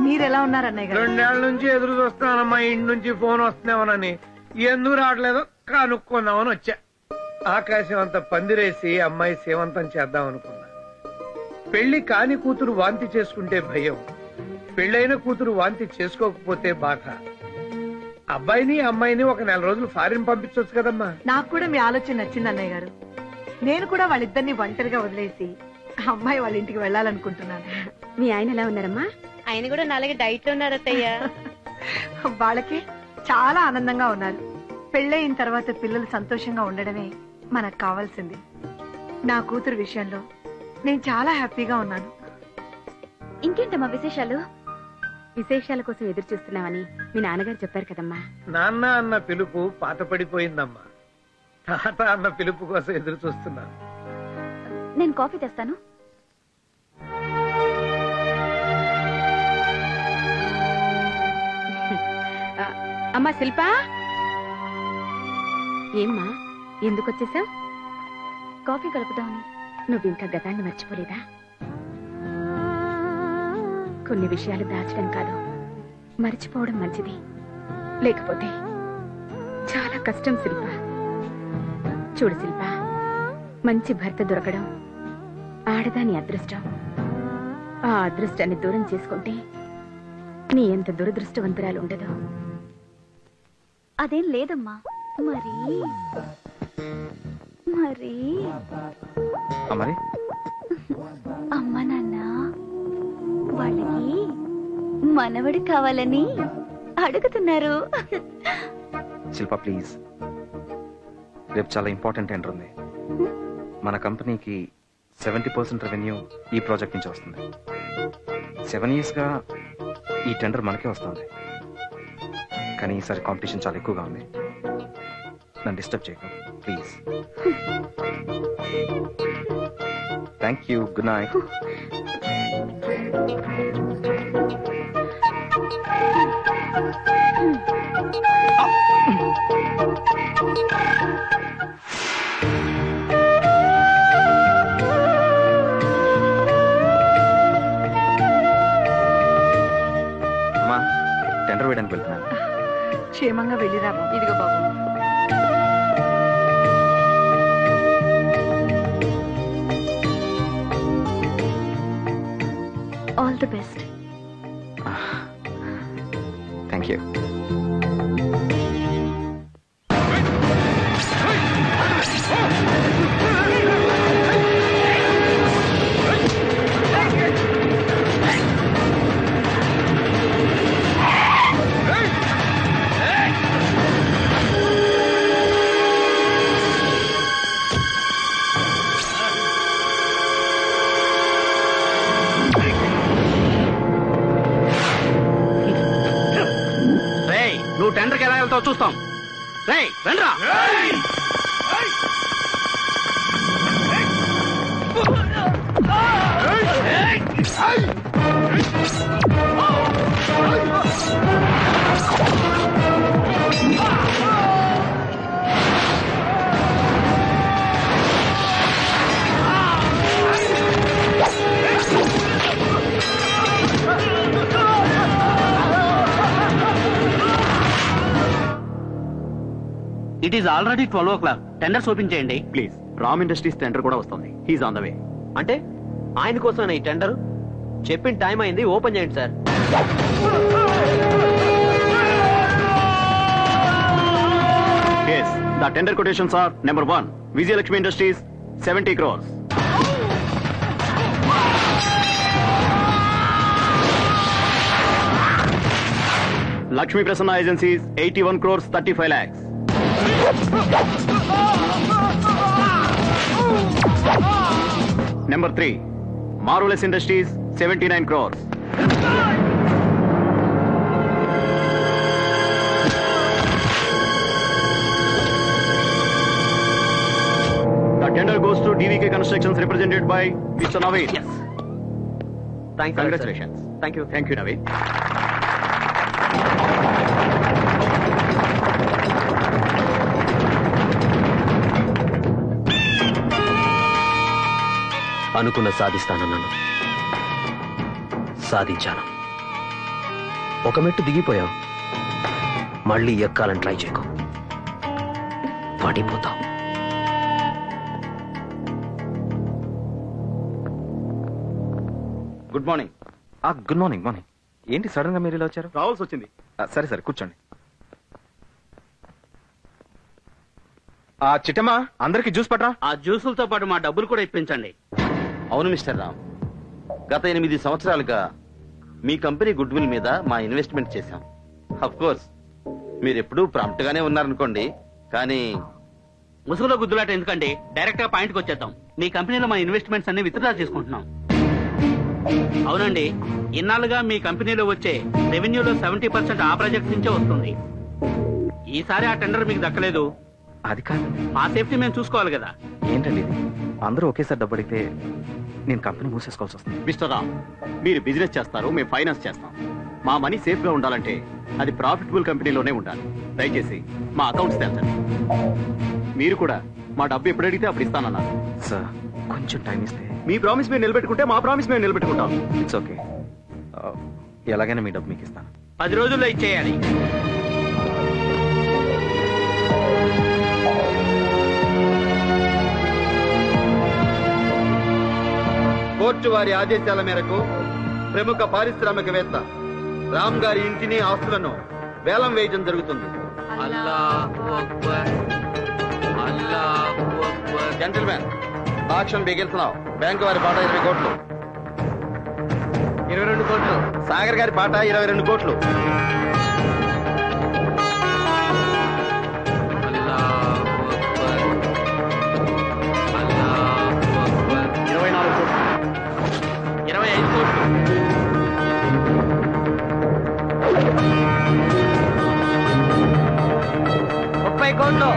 మీరెలా ఉన్నారన్నయ్య గారు? 2 ఏళ్ల నుంచి ఎదురు చూస్తున్నానమ్మా, ఇంటి నుంచి ఫోన్ వస్తున్నామనని. ఎందుకు రావట్లేదో కనుక్కుందామని వచ్చా. ఆకాశం అంత పందిరేసి అమ్మాయి సేవంతం చేద్దాం అనుకున్నా. పెళ్లి కాని కూతురు వాంతి చేసుకుంటే భయం, పెళ్ళైన కూతురు వాంతి చేసుకోకపోతే బాధ. అబ్బాయిని అమ్మాయిని ఒక 4 రోజులు ఫారిన్ పంపించవచ్చు కదమ్మా. నాకు కూడా మీ ఆలోచన నచ్చింది అన్నయ్య గారు. నేను కూడా వాళ్ళిద్దరిని ఒంటరిగా వదిలేసి అమ్మాయి వాళ్ళ ఇంటికి వెళ్ళాలనుకుంటున్నాను. మీ ఆయన ఎలా ఉన్నారమ్మా? ఆయన కూడా నాలుగు డైట్ లో ఉన్నారత్తయ్య. వాళ్ళకి చాలా ఆనందంగా ఉన్నారు. పెళ్ళయిన తర్వాత పిల్లలు సంతోషంగా ఉండడమే మనకు కావాల్సింది. నా కూతురు విషయంలో నేను చాలా హ్యాపీగా ఉన్నాను. ఇంకేంటమ్మా విశేషాలు? విశేషాల కోసం ఎదురు చూస్తున్నామని మీ నాన్నగారు చెప్పారు కదమ్మా. నాన్న అన్న పిలుపు పాత పడిపోయిందమ్మా. తాత అన్న పిలుపు కోసం ఎదురు చూస్తున్నాను. నేను కాఫీ తెస్తాను. అమ్మా శిల్పా, ఏమ్మా ఎందుకు వచ్చేసావు? కాఫీ కలుపుదామని. నువ్వు ఇంకా గతాన్ని మర్చిపోలేదా? కొన్ని విషయాలు దాచడం కాదు, మర్చిపోవడం మంచిది. లేకపోతే చాలా కష్టం శిల్ప. చూడు శిల్ప, మంచి భర్త దొరకడం ఆడదాని అదృష్టం. ఆ అదృష్టాన్ని దూరం చేసుకుంటే నీ ఎంత దురదృష్టవంతురాలు ఉండదు. అదేం లేదమ్మా. మరి మరి మరి అమ్మ నాన్న వాళ్ళకి మనవడు కావాలని అడుగుతున్నారు. శిల్ప ప్లీజ్, రేపు చాలా ఇంపార్టెంట్ టెండర్ ఉంది. మన కంపెనీకి 70% రెవెన్యూ ఈ ప్రాజెక్ట్ నుంచి వస్తుంది. 7 years గా ఈ టెండర్ మనకే వస్తుంది. కానీ ఈసారి కాంపిటీషన్ చాలా ఎక్కువగా ఉంది. నన్ను డిస్టర్బ్ చేయకు please. Thank you. Good night. అమ్మా, టెండర్ వేయడానికి వెళ్తున్నాను. క్షేమంగా వెళ్ళిరా బాబు. ఇదిగో బాబు. All the best. Thank you. నువ్వు టెండర్కి ఎలా వెళ్తావు చూస్తాం. రేయ్ రండ్రా. It is already 12 o'clock. Tenders open చేయండి ప్లీజ్. రామ్ ఇండస్ట్రీస్ టెండర్ కూడా వస్తుంది. He's on the way. అంటే ఆయన కోసం ఈ టెండర్ చెప్పిన టైం అయింది, ఓపెన్ చేయండి sir. Yes, the tender quotations are: number 1, Vijayalakshmi Industries, 70 crores. Lakshmi Prasanna Agencies, 81 crores 35 lakhs. Number 3, Marvelous Industries, 79 crores. The tender goes to DVK Constructions represented by Mr. Naveen. Yes. Thanks. Congratulations. Thank you. Thank you, Naveen. అనుకున్న సాధిస్తానన్నాను, సాధించాను. ఒక మెట్టు దిగిపోయావు, మళ్ళీ ఎక్కాలని try చేయకు, పడిపోతావు. Good morning. Good morning. Morning. ఏంటి sudden గా మీరు ఇలా వచ్చారు? రావాల్సి వచ్చింది. సరే సరే కూర్చోండి. చిట్టమ్మా, అందరికి జ్యూస్ పట్రా. ఆ జ్యూసులతో పాటు మా డబ్బులు కూడా ఇప్పించండి. అవును మిస్టర్ రామ్, గత 8 సంవత్సరాలుగా మీ కంపెనీ గుడ్ విల్ మీద మా ఇన్వెస్ట్మెంట్ చేశాం. అఫ్ కోర్స్ మీరు ఎప్పుడూ ప్రాంప్ట్ గానే ఉన్నారనుకోండి, కానీ ముసుగులో గుద్దులాట ఎందుకండి, డైరెక్ట్ గా పాయింట్కి వచ్చేద్దాం. మీ కంపెనీలో మా ఇన్వెస్ట్మెంట్స్ అన్ని విత్డ్రా చేసుకుంటున్నాం. అవునండి, ఇన్నాళ్ళుగా మీ కంపెనీలో వచ్చే రెవెన్యూలో 70% ఆ ప్రాజెక్ట్ నుంచే వస్తుంది. ఈసారి ఆ టెండర్ మీకు దక్కలేదు. అది కాదు, మా సేఫ్టీ మేము చూసుకోవాలి కదా. ఏంటండి ఇది? అందరూ ఒకేసారి డబ్బు అడిగితే నేను కంపెనీ మూసేసుకోవాల్సి వస్తుంది. మిస్టర్ రామ్, మీరు బిజినెస్ చేస్తారు, మేము ఫైనాన్స్ చేస్తాం. మా మనీ సేఫ్ గా ఉండాలంటే అది ప్రాఫిటబుల్ కంపెనీలోనే ఉండాలి. దయచేసి మా అకౌంట్స్ తెచ్చండి. మీరు కూడా మా డబ్బు ఎప్పుడు అడిగితే అప్పుడు ఇస్తానన్నారు. సార్ కొంచెం టైం ఇస్తే. మీ ప్రామిస్ మేము నిలబెట్టుకుంటే మా ప్రామిస్ మేము నిలబెట్టుకుంటాం. It's okay. ఎలాగైనా మీ డబ్బు మీకు ఇస్తాను. 10 రోజుల్లో ఇచ్చేయాలి. కోర్టు వారి ఆదేశాల మేరకు ప్రముఖ పారిశ్రామికవేత్త రామ్ గారి ఇంటిని, ఆస్తులను వేలం వేయడం జరుగుతుంది. Gentlemen, auction begins now. Bank వారి పాట 20 కోట్లు. 22 కోట్లు. సాగర్ గారి పాట 22 కోట్లు. 24 కోట్లు. 25 కోట్లు. 30 కోట్లు.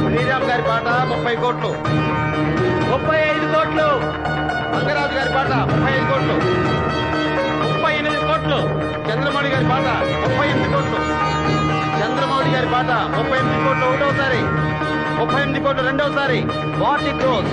శ్రీరామ్ గారి పాట 30 కోట్లు. 35 కోట్లు. మంగరాజు గారి పాట 35 కోట్లు. 38 కోట్లు. చంద్రమౌళి గారి పాట 38 కోట్లు. చంద్రమౌళి గారి పాట 38 కోట్లు ఒకటోసారి, 38 కోట్లు రెండోసారి. 40 crores.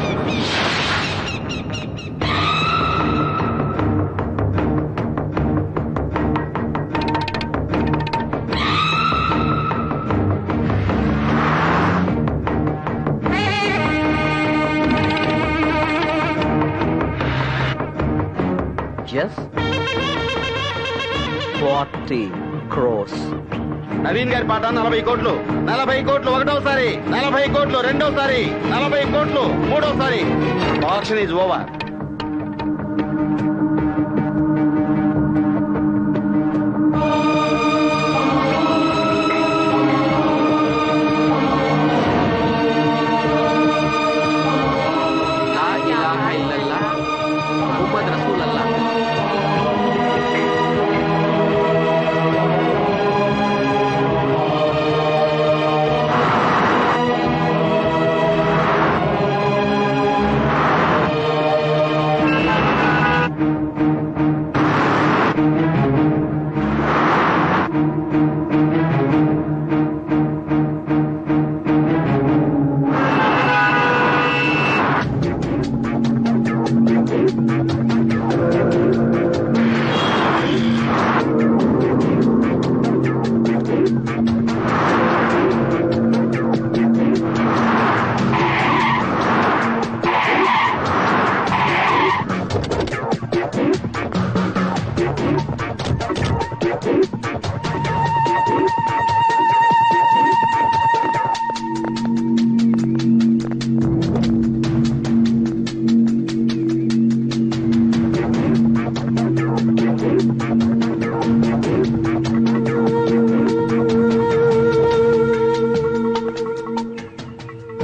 Just 40 crores. నవీన్ గారి పాట 40 కోట్లు. 40 కోట్లు ఒకటోసారి, 40 కోట్లు రెండోసారి, 40 కోట్లు మూడోసారి. Auction is over.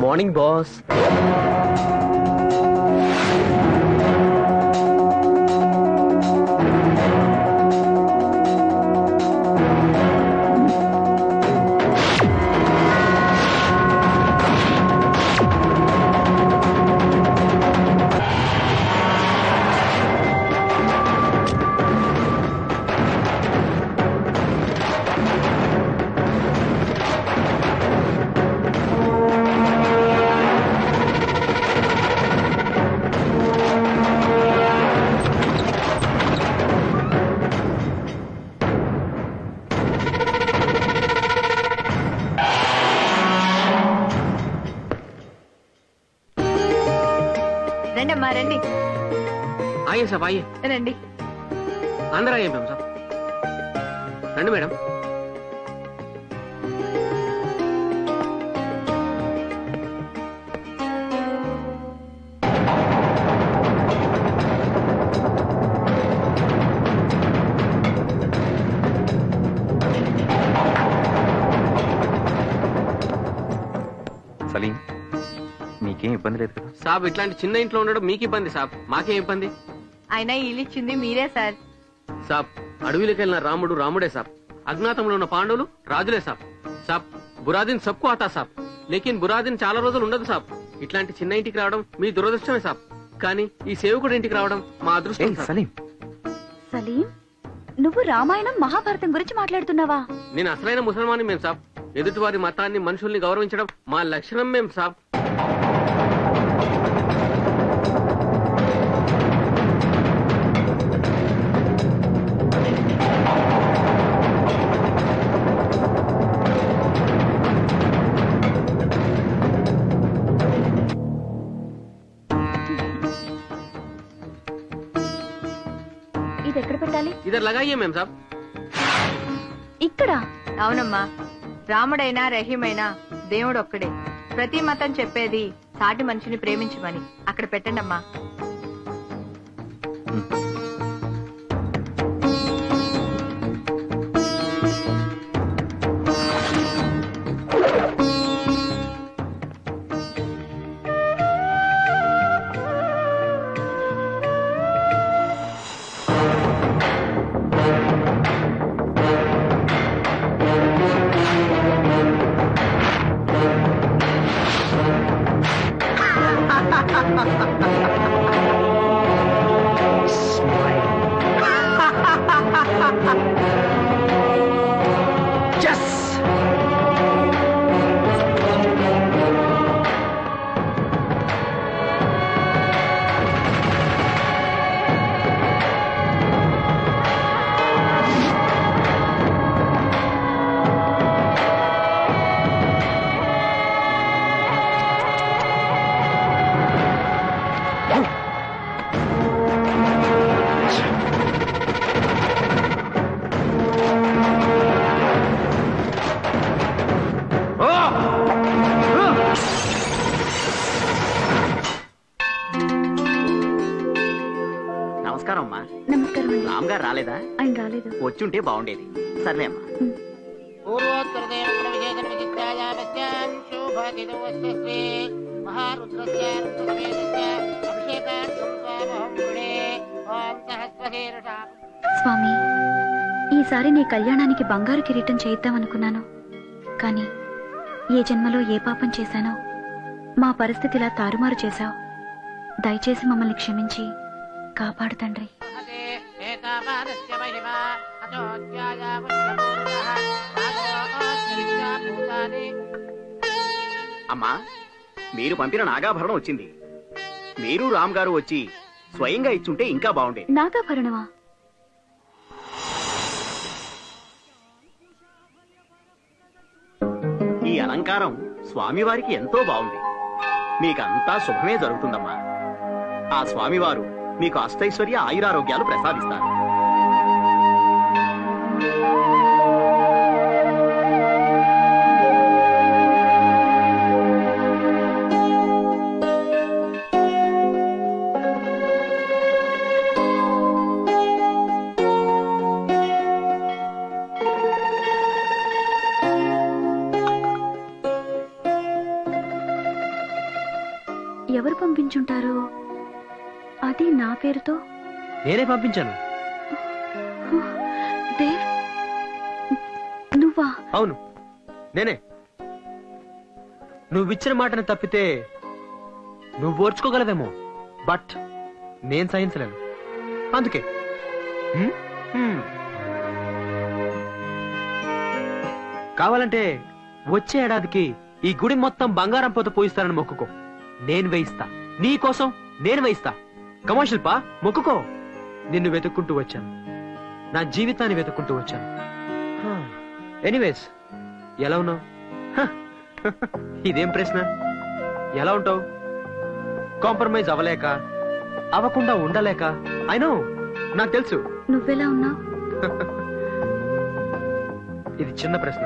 Morning boss. రండమ్మా రండి. आइए साहब आइए. రండి. अंदर आइए मैम साहब. రండి మేడం. సలీం, నీకేం ఇబ్బంది లేదు కదా? సాబ్ ఇట్లాంటి చిన్న ఇంట్లో ఉండడం మీకు ఇబ్బంది సాబ్, మాకేం ఇబ్బంది? అయినా ఇల్లు ఇచ్చింది మీరే సార్. సాబ్ అడవిలోకి వెళ్ళిన రాముడు రాముడే సాబ్, అజ్ఞాతంలో ఉన్న పాండవులు రాజులే సాబ్. సాబ్ బురాదిన్ సబ్కు ఆతా సాబ్, లేకిన్ బురాదిన్ చాలా రోజులు ఉండదు సాబ్. ఇట్లాంటి చిన్న ఇంటికి రావడం మీ దురదృష్టమే సాబ్, కానీ ఈ సేవకుడి ఇంటికి రావడం మా అదృష్టం. సలీం, సలీం, నువ్వు రామాయణం మహాభారతం గురించి మాట్లాడుతున్నావా? నేను అసలైన ముసల్మాని మేం సాబ్. ఎదుటివారి మతాన్ని మనుషుల్ని గౌరవించడం మా లక్షణం మేం సాబ్. ఇది ఎక్కడ పెట్టాలి? ఇద్దరు లగాయ్యే మేం సాబ్. ఇక్కడ? అవునమ్మా, రాముడైనా రహీమైనా దేవుడు ఒక్కడే. ప్రతి మతం చెప్పేది సాటి మనిషిని ప్రేమించమని. అక్కడ పెట్టండి అమ్మా. నమస్కారం అమ్మా. నమస్కారం అండి. రామ్ గారు రాలేదా? ఆయన రాలేదు. వచ్చుంటే బాగుండేది. సర్లే అమ్మా. స్వామి, ఈసారి నీ కళ్యాణానికి బంగారు కిరీటం చేయిద్దామనుకున్నాను. కానీ ఏ జన్మలో ఏ పాపం చేశానో మా పరిస్థితిలా తారుమారు చేశావు. దయచేసి మమ్మల్ని క్షమించి కాపాడు తండ్రి. అమ్మా, మీరు పంపిన నాగాభరణం వచ్చింది. మీరు రామ్ గారు వచ్చి స్వయంగా ఇచ్చుంటే ఇంకా బాగుండేది. నాగాభరణమా? ఈ అలంకారం స్వామివారికి ఎంతో బాగుంది. మీకంతా శుభమే జరుగుతుందమ్మా. ఆ స్వామివారు మీకు అష్టైశ్వర్య ఆయురారోగ్యాలు ప్రసాదిస్తారు. ఎవరు పంపించుంటారు? అది నా పేరుతో. నేనే పంపించాను. దేవ్, నువ్వా? అవును, నేనే. నువ్విచ్చిన మాటను తప్పితే నువ్వు ఓర్చుకోగలవేమో, బట్ నేను సహించలేను. అందుకే కావాలంటే వచ్చే ఏడాదికి ఈ గుడి మొత్తం బంగారం పోత పోయిస్తానని మొక్కుకో. నేను వేయిస్తా. నీ కోసం నేను వేయిస్తా. కమా శిల్ప, మొక్కుకో. నిన్ను వెతుక్కుంటూ వచ్చాను. నా జీవితాన్ని వెతుక్కుంటూ వచ్చాను. ఎనీవేస్, ఎలా ఉన్నావు? ఇదేం ప్రశ్న? ఎలా ఉంటావు? కాంప్రమైజ్ అవ్వలేక, అవ్వకుండా ఉండలేక. అయినో, నాకు తెలుసు. నువ్వెలా ఉన్నావు? ఇది చిన్న ప్రశ్న.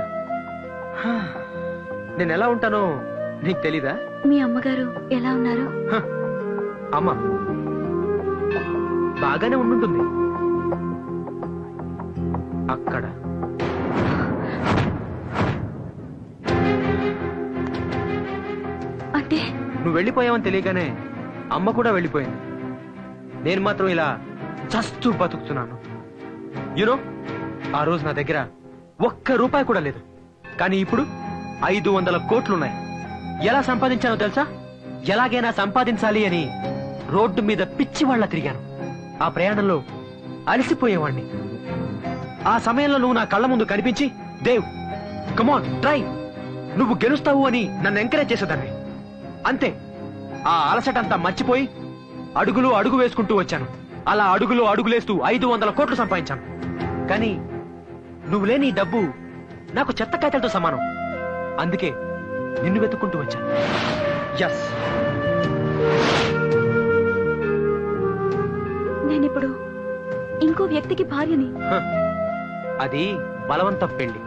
నేను ఎలా ఉంటానో నీకు తెలీదా? మీ అమ్మగారు ఎలా ఉన్నారు? అమ్మ బాగానే ఉండుంటుంది. అక్కడ అంటే నువ్వు వెళ్ళిపోయావని తెలియగానే అమ్మ కూడా వెళ్ళిపోయింది. నేను మాత్రం ఇలా చస్తూ బతుకుతున్నాను. యూనో, ఆ రోజు నా దగ్గర ₹1 కూడా లేదు. కానీ ఇప్పుడు 500 కోట్లున్నాయి. ఎలా సంపాదించానో తెలుసా? ఎలాగైనా సంపాదించాలి అని రోడ్డు మీద పిచ్చి వాళ్ళ తిరిగాను. ఆ ప్రయాణంలో అలసిపోయేవాణ్ణి. ఆ సమయంలో నువ్వు నా కళ్ళ ముందు కనిపించి, దేవ్ కమాన్ ట్రై, నువ్వు గెలుస్తావు అని నన్ను ఎంకరేజ్ చేసేదాన్ని. అంతే, ఆ అలసటంతా మర్చిపోయి అడుగు వేసుకుంటూ వచ్చాను. అలా అడుగులేస్తూ 500 కోట్లు సంపాదించాను. కానీ నువ్వు లేని డబ్బు నాకు చెత్త కాయతలతో సమానం. అందుకే నిన్ను వెతుక్కుంటూ వచ్చాను. ఎస్, నేనిప్పుడు ఇంకో వ్యక్తికి భార్యని. అది బలవంత పెళ్లి.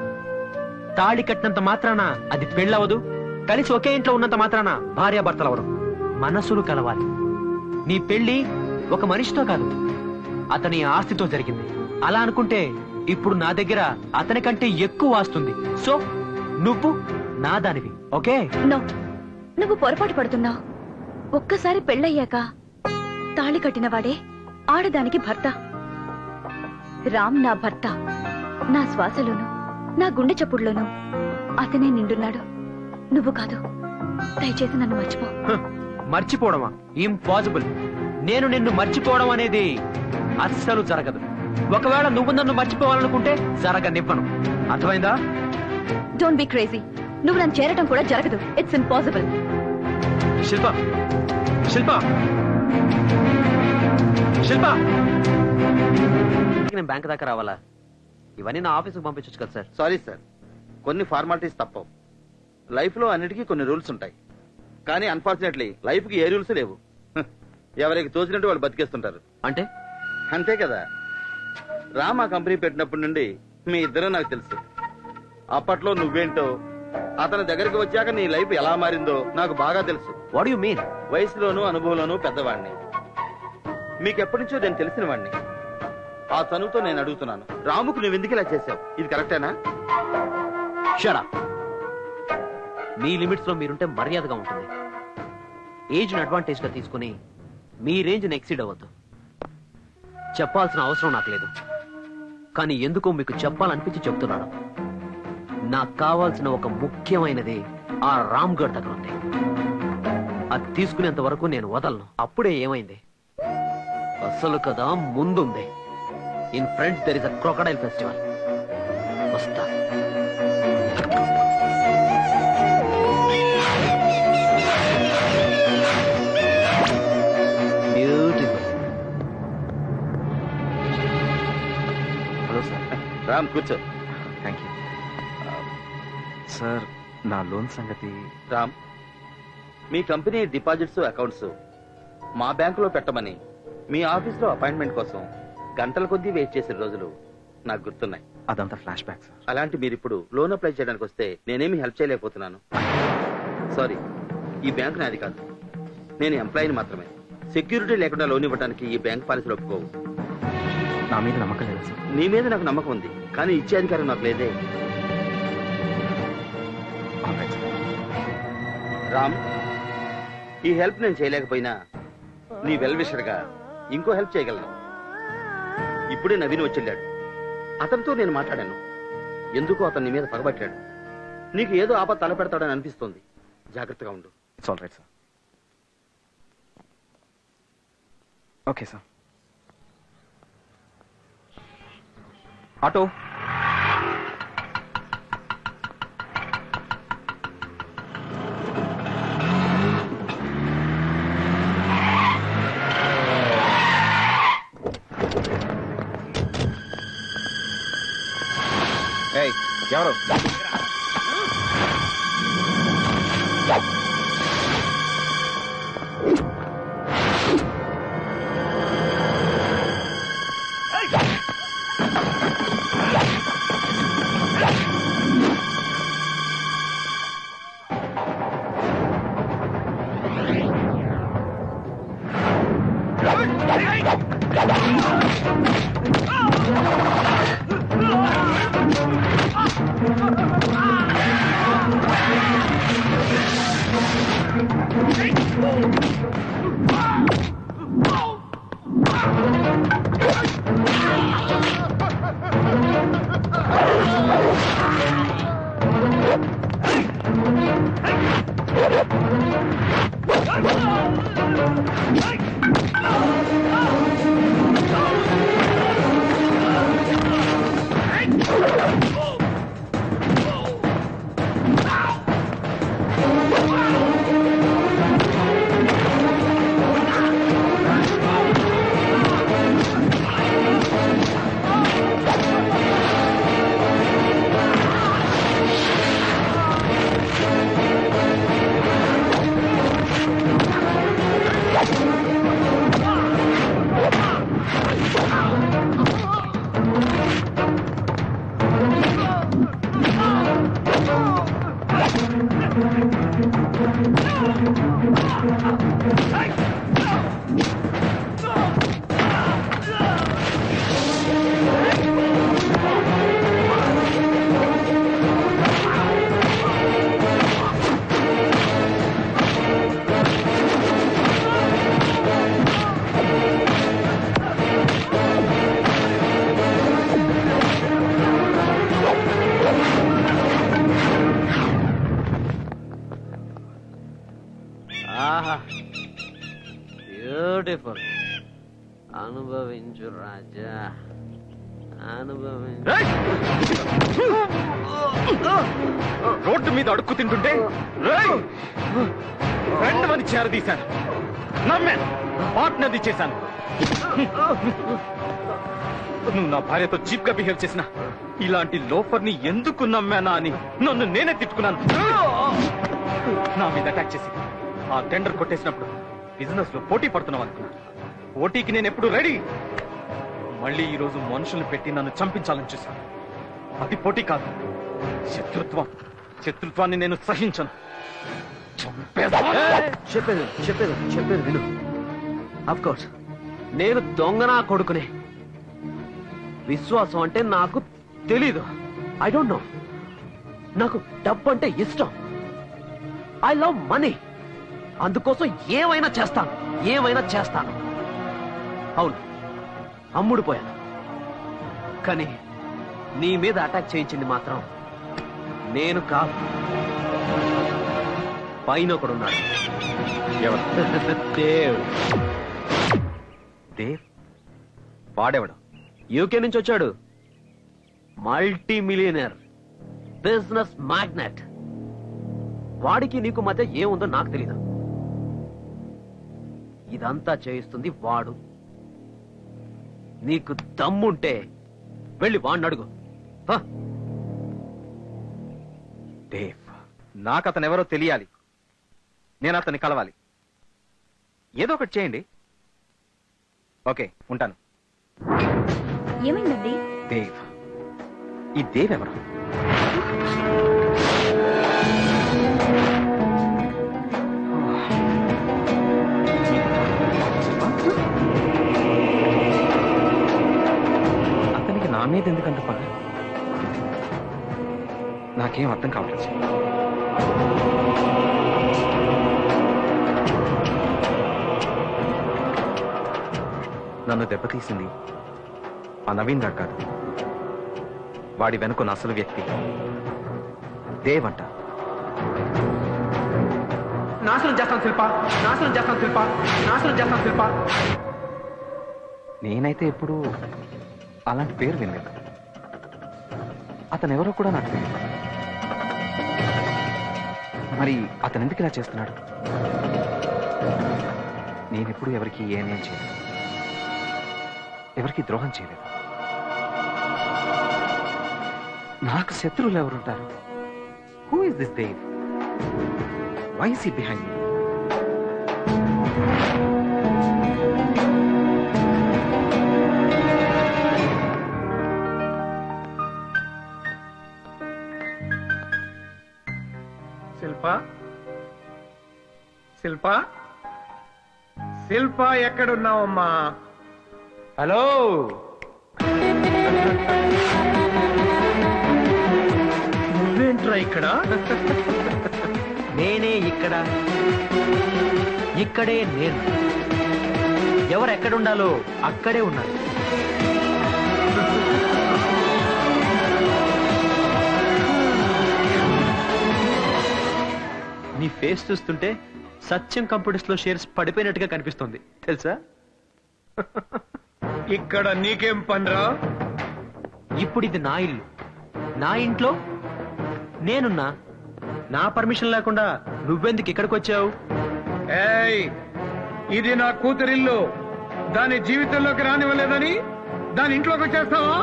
తాళి కట్టినంత మాత్రాన అది పెళ్ళవదు. కలిసి ఒకే ఇంట్లో ఉన్నంత మాత్రాన భార్యాభర్తలవరు. మనసులు కలవాలి. నీ పెళ్లి ఒక మనిషితో కాదు, అతని ఆస్తితో జరిగింది. అలా అనుకుంటే ఇప్పుడు నా దగ్గర అతని కంటే ఎక్కువ ఆస్తుంది. సో నువ్వు నా దానివి. ఓకే? నో, నువ్వు పొరపాటు పడుతున్నావు. ఒక్కసారి పెళ్ళయ్యాక తాళి కట్టినవాడే ఆడదానికి భర్త. రామ్ నా భర్త. నా శ్వాసలోను, నా గుండె చప్పుడులోను అతనే నిండున్నాడు, నువ్వు కాదు. దయచేసి నన్ను మర్చిపో. మర్చిపోవడమా? ఇంపాసిబుల్. నేను నిన్ను మర్చిపోవడం అనేది అస్సలు జరగదు. ఒకవేళ నువ్వు నన్ను మర్చిపోవాలనుకుంటే జరగనివ్వను. అర్థమైందా? Don't be crazy. నువ్వు నన్ను చేరటం కూడా జరగదు. It's impossible. శిల్ప, శిల్ప, శిల్ప, నేను బ్యాంక్ దాకా రావాలా? ఇవన్నీ నా ఆఫీస్కి పంపించచ్చు కదా సార్? సారీ సార్, కొన్ని ఫార్మాలిటీస్ తప్పవు. లైఫ్ లో అన్నిటికీ కొన్ని రూల్స్ ఉంటాయి. కానీ అన్ఫార్చునేట్లీ లైఫ్ కి ఏ రూల్స్ లేవు. ఎవరికి తోచినట్టు వాళ్ళు బతికేస్తుంటారు. అంటే అంతే కదా. రామా కంపెనీ పెట్టినప్పటి నుండి మీ ఇద్దరు నాకు తెలుసు. అప్పట్లో నువ్వేంటో, అతని దగ్గరికి వచ్చాక నీ లైఫ్ ఎలా మారిందో నాకు బాగా తెలుసు. What you mean? వయసులోనూ అనుభవంలోనూ పెద్దవాడిని. మీకెప్పటి నుంచో నేను తెలిసిన వాడిని. ఆ చనువుతో నేను అడుగుతున్నాను, రాముకు నువ్వు ఎందుకు ఇలా చేశావు? ఇది కరెక్టేనా? షరా, మీ లిమిట్స్ లో మీరుంటే మర్యాదగా ఉంటుంది. ఏజ్ ని అడ్వాంటేజ్ గా తీసుకుని మీ రేంజ్ ని ఎక్సీడ్ అవ్వద్దు. చెప్పాల్సిన అవసరం నాకు లేదు, కానీ ఎందుకో మీకు చెప్పాలనిపించి చెప్తున్నాను. నాకు కావాల్సిన ఒక ముఖ్యమైనది ఆ రామ్ గఢ్ దగ్గర ఉంది. అది తీసుకునేంత వరకు నేను వదలను. అప్పుడే ఏమైంది? అసలు కదా ముందుంది. In front there is a crocodile festival. వస్తా. బ్యూటిఫుల్. Hello sir. రామ్ కూర్చో. Thank you sir. నా లోన్ సంగతి. రామ్, మీ కంపెనీ డిపాజిట్స్ అకౌంట్స్ మా బ్యాంకులో పెట్టమని మీ ఆఫీస్లో అపాయింట్మెంట్ కోసం గంటల కొద్దీ వెయిట్ చేసిన రోజులు నాకు గుర్తున్నాయి. అదంతా ఫ్లాష్ బ్యాక్ సార్. అలాంటి మీరు ఇప్పుడు లోన్ అప్లై చేయడానికి వస్తే నేనేమి హెల్ప్ చేయలేకపోతున్నాను. సారీ, ఈ బ్యాంక్ నాది కాదు. నేను ఎంప్లాయీని మాత్రమే. సెక్యూరిటీ లేకుండా లోన్ ఇవ్వడానికి ఈ బ్యాంక్ పాలసీలు ఒప్పుకోవు. నా మీద నమ్మకం లేదా సార్? నీ మీద నాకు నమ్మకం ఉంది, కానీ ఇచ్చే అధికారం నాకు లేదే. రామ్, ఈ హెల్ప్ నేను చేయలేకపోయినా నీ వెల్ విషర్గా ఇంకో హెల్ప్ చేయగలను. ఇప్పుడే నవీన్ వచ్చేళ్ళాడు. అతనితో నేను మాట్లాడాను. ఎందుకో అతను నీ మీద పగబట్టాడు. నీకు ఏదో ఆపద తలపెడతాడని అనిపిస్తోంది. జాగ్రత్తగా ఉండు. It's all right sir. Okay sir. Auto. ఎవరు? బ్యూటిఫుల్. అనుభవించు రాజా, అనుభవించు. రోడ్డు మీద అడుక్కు తింటుంటే ఫ్రెండ్ అని చేరదీశాను. నమ్మాను, పార్ట్నర్ది చేశాను. నువ్వు నా భార్యతో చీప్ గా బిహేవ్ చేసిన ఇలాంటి లోఫర్ ని ఎందుకు నమ్మానా అని నన్ను నేనే తిట్టుకున్నాను. నా మీద అటాక్ చేసి ఆ టెండర్ కొట్టేసినప్పుడు బిజినెస్ లో పోటీ పడుతున్నావు అనుకున్నాను. పోటీకి నేను ఎప్పుడు రెడీ. మళ్ళీ ఈ రోజు మనుషుల్ని పెట్టి నన్ను చంపించాలని చూశాను. అది పోటీ కాదు, శత్రుత్వం. శత్రుత్వాన్ని నేను సహించను. చెప్పేది చెప్పేది చెప్పేది విను. ఆఫ్ కోర్స్ నేను దొంగనా కొడుకునే. విశ్వాసం అంటే నాకు తెలీదు. I don't know. నాకు డబ్బు అంటే ఇష్టం. I love money. అందుకోసం ఏమైనా చేస్తాను. అవును, అమ్ముడు పోయాను. కానీ నీ మీద అటాక్ చేయించింది మాత్రం నేను కాదు, పైన ఒకడున్నాడు. దేవ్. దేవ్? వాడెవడు? యూకే నుంచి వచ్చాడు. Multi millionaire, business magnate. వాడికి నీకు మధ్య ఏముందో నాకు తెలీదు. ఇదంతా చేయిస్తుంది వాడు. నీకు దమ్ముంటే వెళ్ళి వాడిని అడుగు. దేవ్, నాకు అతను ఎవరో తెలియాలి. నేను అతన్ని కలవాలి. ఏదో ఒకటి చేయండి. ఓకే, ఉంటాను. ఏమైందండి? దేవ్. ఈ దేవ్ ఎవరు? అతనికి నా మీద ఎందుకంత పగ? నాకేం అర్థం కావట్లేదు. నన్ను దెబ్బతీసింది ఆ నవీన్ గారు కాదు. వాడి వెనుకున్న అసలు వ్యక్తి దేవ్ అంట. నాశనం చేస్తాను శిల్ప. నేనైతే ఎప్పుడు అలాంటి పేరు వినలేదు. అతను ఎవరో కూడా నాకు తెలియదు. మరి అతను ఎందుకు ఇలా చేస్తున్నాడు? నేనెప్పుడు ఎవరికి ఏనేం చేయలేదు, ఎవరికి ద్రోహం చేయలేదు. నాకు శత్రువులు ఎవరుంటారు? Who is this Dev? Why is he behind me? Shilpa ఎక్కడున్నావమ్మా? హలో, నువ్వేంట్రా ఇక్కడ? నేనే ఇక్కడ, ఇక్కడే నేను. ఎవరు ఎక్కడుండాలో అక్కడే ఉన్నారు. నీ ఫేస్ చూస్తుంటే సత్యం కంప్యూటర్స్ లో షేర్స్ పడిపోయినట్టుగా కనిపిస్తుంది తెలుసా? ఇక్కడ నీకేం పనిరా? ఇప్పుడు ఇది నా ఇల్లు, నా ఇంట్లో నేనున్నా. నా పర్మిషన్ లేకుండా నువ్వెందుకు ఇక్కడికి వచ్చావు? ఏయ్, ఇది నా కూతురిల్లు. దాని జీవితంలోకి రానివ్వలేదని దాని ఇంట్లోకి వచ్చేస్తావా?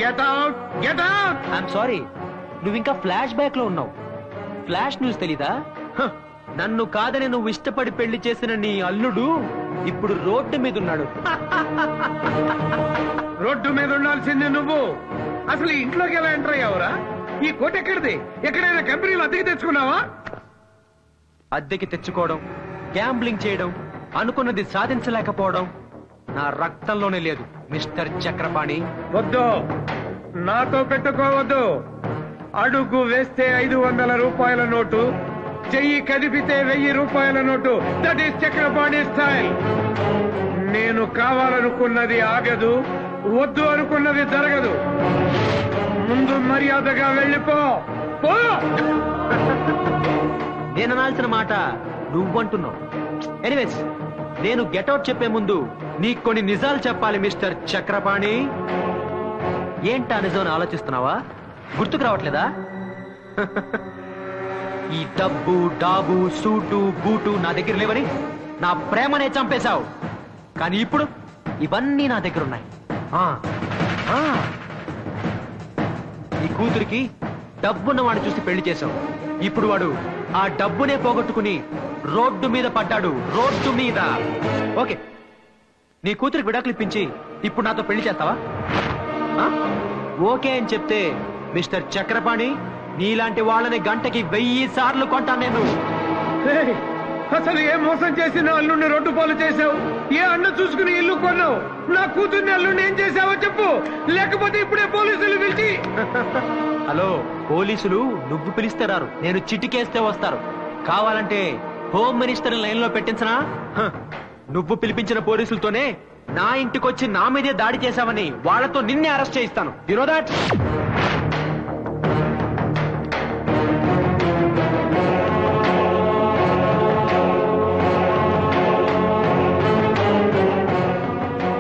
Get out, get out. I'm sorry, నువ్వు ఇంకా ఫ్లాష్ బ్యాక్ లో ఉన్నావు. ఫ్లాష్ న్యూస్ తెలీదా? నన్ను కాదని నువ్వు ఇష్టపడి పెళ్లి చేసిన నీ అల్లుడు ఇప్పుడు రోడ్డు మీద ఉన్నాడు. రోడ్డు మీద ఉండాల్సింది నువ్వు. అసలు ఈ ఇంట్లోకి ఎలా ఎంటర్ అయ్యావురా? ఈ కోట ఎక్కడిది? ఎక్కడైనా కంపెనీలు అద్దెకి తెచ్చుకున్నావా? అద్దెకి తెచ్చుకోవడం, గ్యాంబ్లింగ్ చేయడం, అనుకున్నది సాధించలేకపోవడం నా రక్తంలోనే లేదు మిస్టర్ చక్రపాణి. వద్దు, నాతో పెట్టుకోవద్దు. అడుగు వేస్తే 500 రూపాయల నోటు, చెయ్యి కదిపితే 1000 రూపాయల note. That is Chakrapani style. నేను కావాలనుకున్నది ఆగదు, వద్దు అనుకున్నది జరగదు. ముందు మర్యాదగా వెళ్ళిపో. నేను అనాల్సిన మాట నువ్వంటున్నావు. ఎనీవేస్, నేను గెటౌట్ చెప్పే ముందు నీకు కొన్ని నిజాలు చెప్పాలి మిస్టర్ చక్రపాణి. ఏంటా నిజం ఆలోచిస్తున్నావా? గుర్తుకు రావట్లేదా? ఈ డబ్బు, డాబు, సూటు, బూటు నా దగ్గర లేవని నా ప్రేమనే చంపేశావు. కానీ ఇప్పుడు ఇవన్నీ నా దగ్గర ఉన్నాయి. నీ కూతురికి డబ్బున్న వాడిని చూసి పెళ్లి చేశావు. ఇప్పుడు వాడు ఆ డబ్బునే పోగొట్టుకుని రోడ్డు మీద పడ్డాడు. రోడ్డు మీద. ఓకే, నీ కూతురికి విడాకులు ఇప్పించి ఇప్పుడు నాతో పెళ్లి చేస్తావా? ఓకే అని చెప్తే మిస్టర్ చక్రపాణి, నీలాంటి వాళ్ళని గంటకి 1000 సార్లు కొంటాను నేను. అసలు ఏం మోసం చేసి నా అల్లుడిని రోడ్డు పాలు చేశావు? ఏ అన్న చూసుకుని ఇల్లు కొన్నావు? నా కూతుర్ని అల్లుడిని ఏం చేసావో చెప్పు, లేకపోతే ఇప్పుడే పోలీసులు పిలిచి. హలో, పోలీసులు నువ్వు పిలిస్తే రారు, నేను చిటికేస్తే వస్తారు. కావాలంటే హోమ్ మినిస్టర్ లైన్ లో పెట్టించనా? నువ్వు పిలిపించిన పోలీసులతోనే నా ఇంటికొచ్చి నా మీదే దాడి చేశావని వాళ్ళతో నిన్నే అరెస్ట్ చేయిస్తాను. You know that?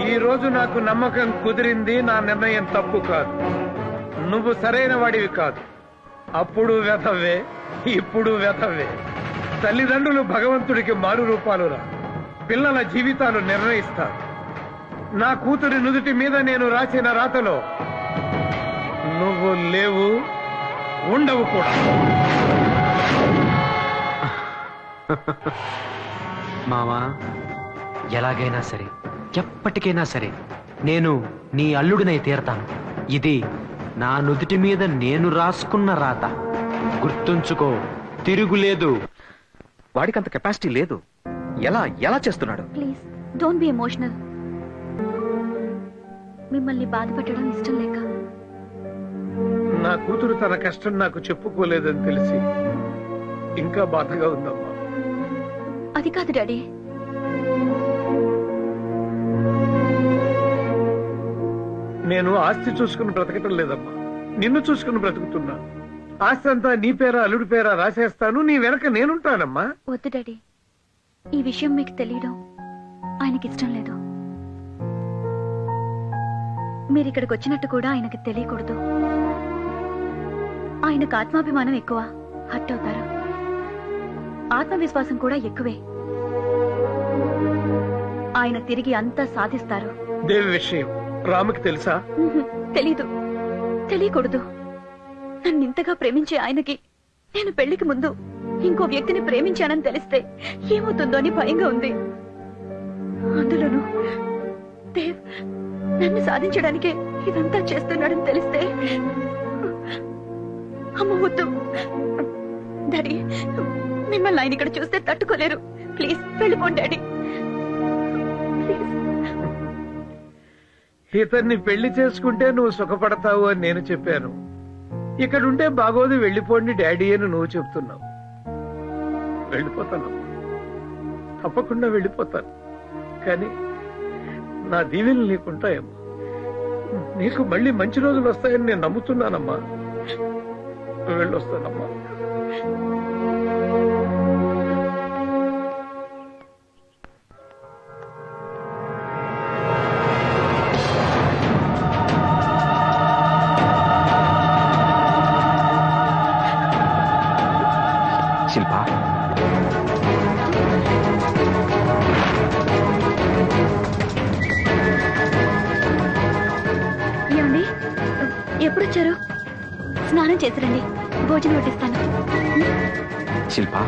ఈ రోజు నాకు నమ్మకం కుదిరింది. నా నిర్ణయం తప్పు కాదు. నువ్వు సరైన వాడివి కాదు. అప్పుడు వ్యధవే, ఇప్పుడు వ్యధవే. తల్లిదండ్రులు భగవంతుడికి మారు రూపాలురా. పిల్లల జీవితాలు నిర్ణయిస్తారు. నా కూతురి నుదుటి మీద నేను రాసిన రాతలో నువ్వు లేవు, ఉండవు కూడా. మామా, ఎలాగైనా సరే, ఎప్పటికైనా సరే నేను నీ అల్లుడినై తీరతాను. ఇది నా నుదుటి మీద నేను రాసుకున్న రాత. గుర్తుంచుకో, తిరుగులేదు. వాడికంత కెపాసిటీ లేదు. ఎలా ఎలా చేస్తున్నాడు? Please don't be emotional. మిమ్మల్ని బాధపెట్టడం ఇష్టం లేక. నా కూతురు తన కష్టం నాకు చెప్పుకోలేదని తెలిసి ఇంకా బాధగా ఉందమ్మా. అది కాదు డాడీ. నేను ఆస్తి చూసుకుని బ్రతకటం లేదమ్మా, నిన్ను చూసుకుని బ్రతుకుతున్నా. ఆస్తి అంతా నీ పేరా అల్లుడి పేరా రాసేస్తాను, నీ వెనక నేనుంటానమ్మా. వద్దు డాడీ, ఈ విషయం మీకు తెలియడం ఆయనకి ఇష్టం లేదు. మీరు ఇక్కడికి వచ్చినట్టు కూడా ఆయనకి తెలియకూడదు. ఆయనకు ఆత్మాభిమానం ఎక్కువ, హర్ట్ అవుతారు. ఆత్మవిశ్వాసం కూడా ఎక్కువే. ఆయన తిరిగి అంతా సాధిస్తారు. దేవి విషయం రాముకి తెలుసా? తెలీదు, తెలియకూడదు. నన్ను ఇంతగా ప్రేమించే ఆయనకి నేను పెళ్లికి ముందు ఇంకో వ్యక్తిని ప్రేమించానని తెలిస్తే ఏమవుతుందో అని భయంగా ఉంది. అందులోనూ దేవ్ నన్ను సాధించడానికే ఇదంతా చేస్తున్నాడని తెలిస్తే అమ్మ వద్దు. డాడీ, మిమ్మల్ని ఆయన ఇక్కడ చూస్తే తట్టుకోలేరు. ప్లీజ్ వెళ్ళిపోండి డాడీ. ఇతన్ని పెళ్లి చేసుకుంటే నువ్వు సుఖపడతావు అని నేను చెప్పాను. ఇక్కడుంటే బాగోదు, వెళ్ళిపోండి డాడీ అని నువ్వు చెప్తున్నావు. వెళ్ళిపోతాను, తప్పకుండా వెళ్ళిపోతాను. కానీ నా దీవెనలు నీకుంటాయమ్మా. నీకు మళ్ళీ మంచి రోజులు వస్తాయని నేను నమ్ముతున్నానమ్మా. వెళ్ళొస్తానమ్మా. శిల్పా, ఏమండి, ఎప్పుడొచ్చారు? స్నానం చేసిరండి, భోజనం వడ్డిస్తాను. శిల్పా,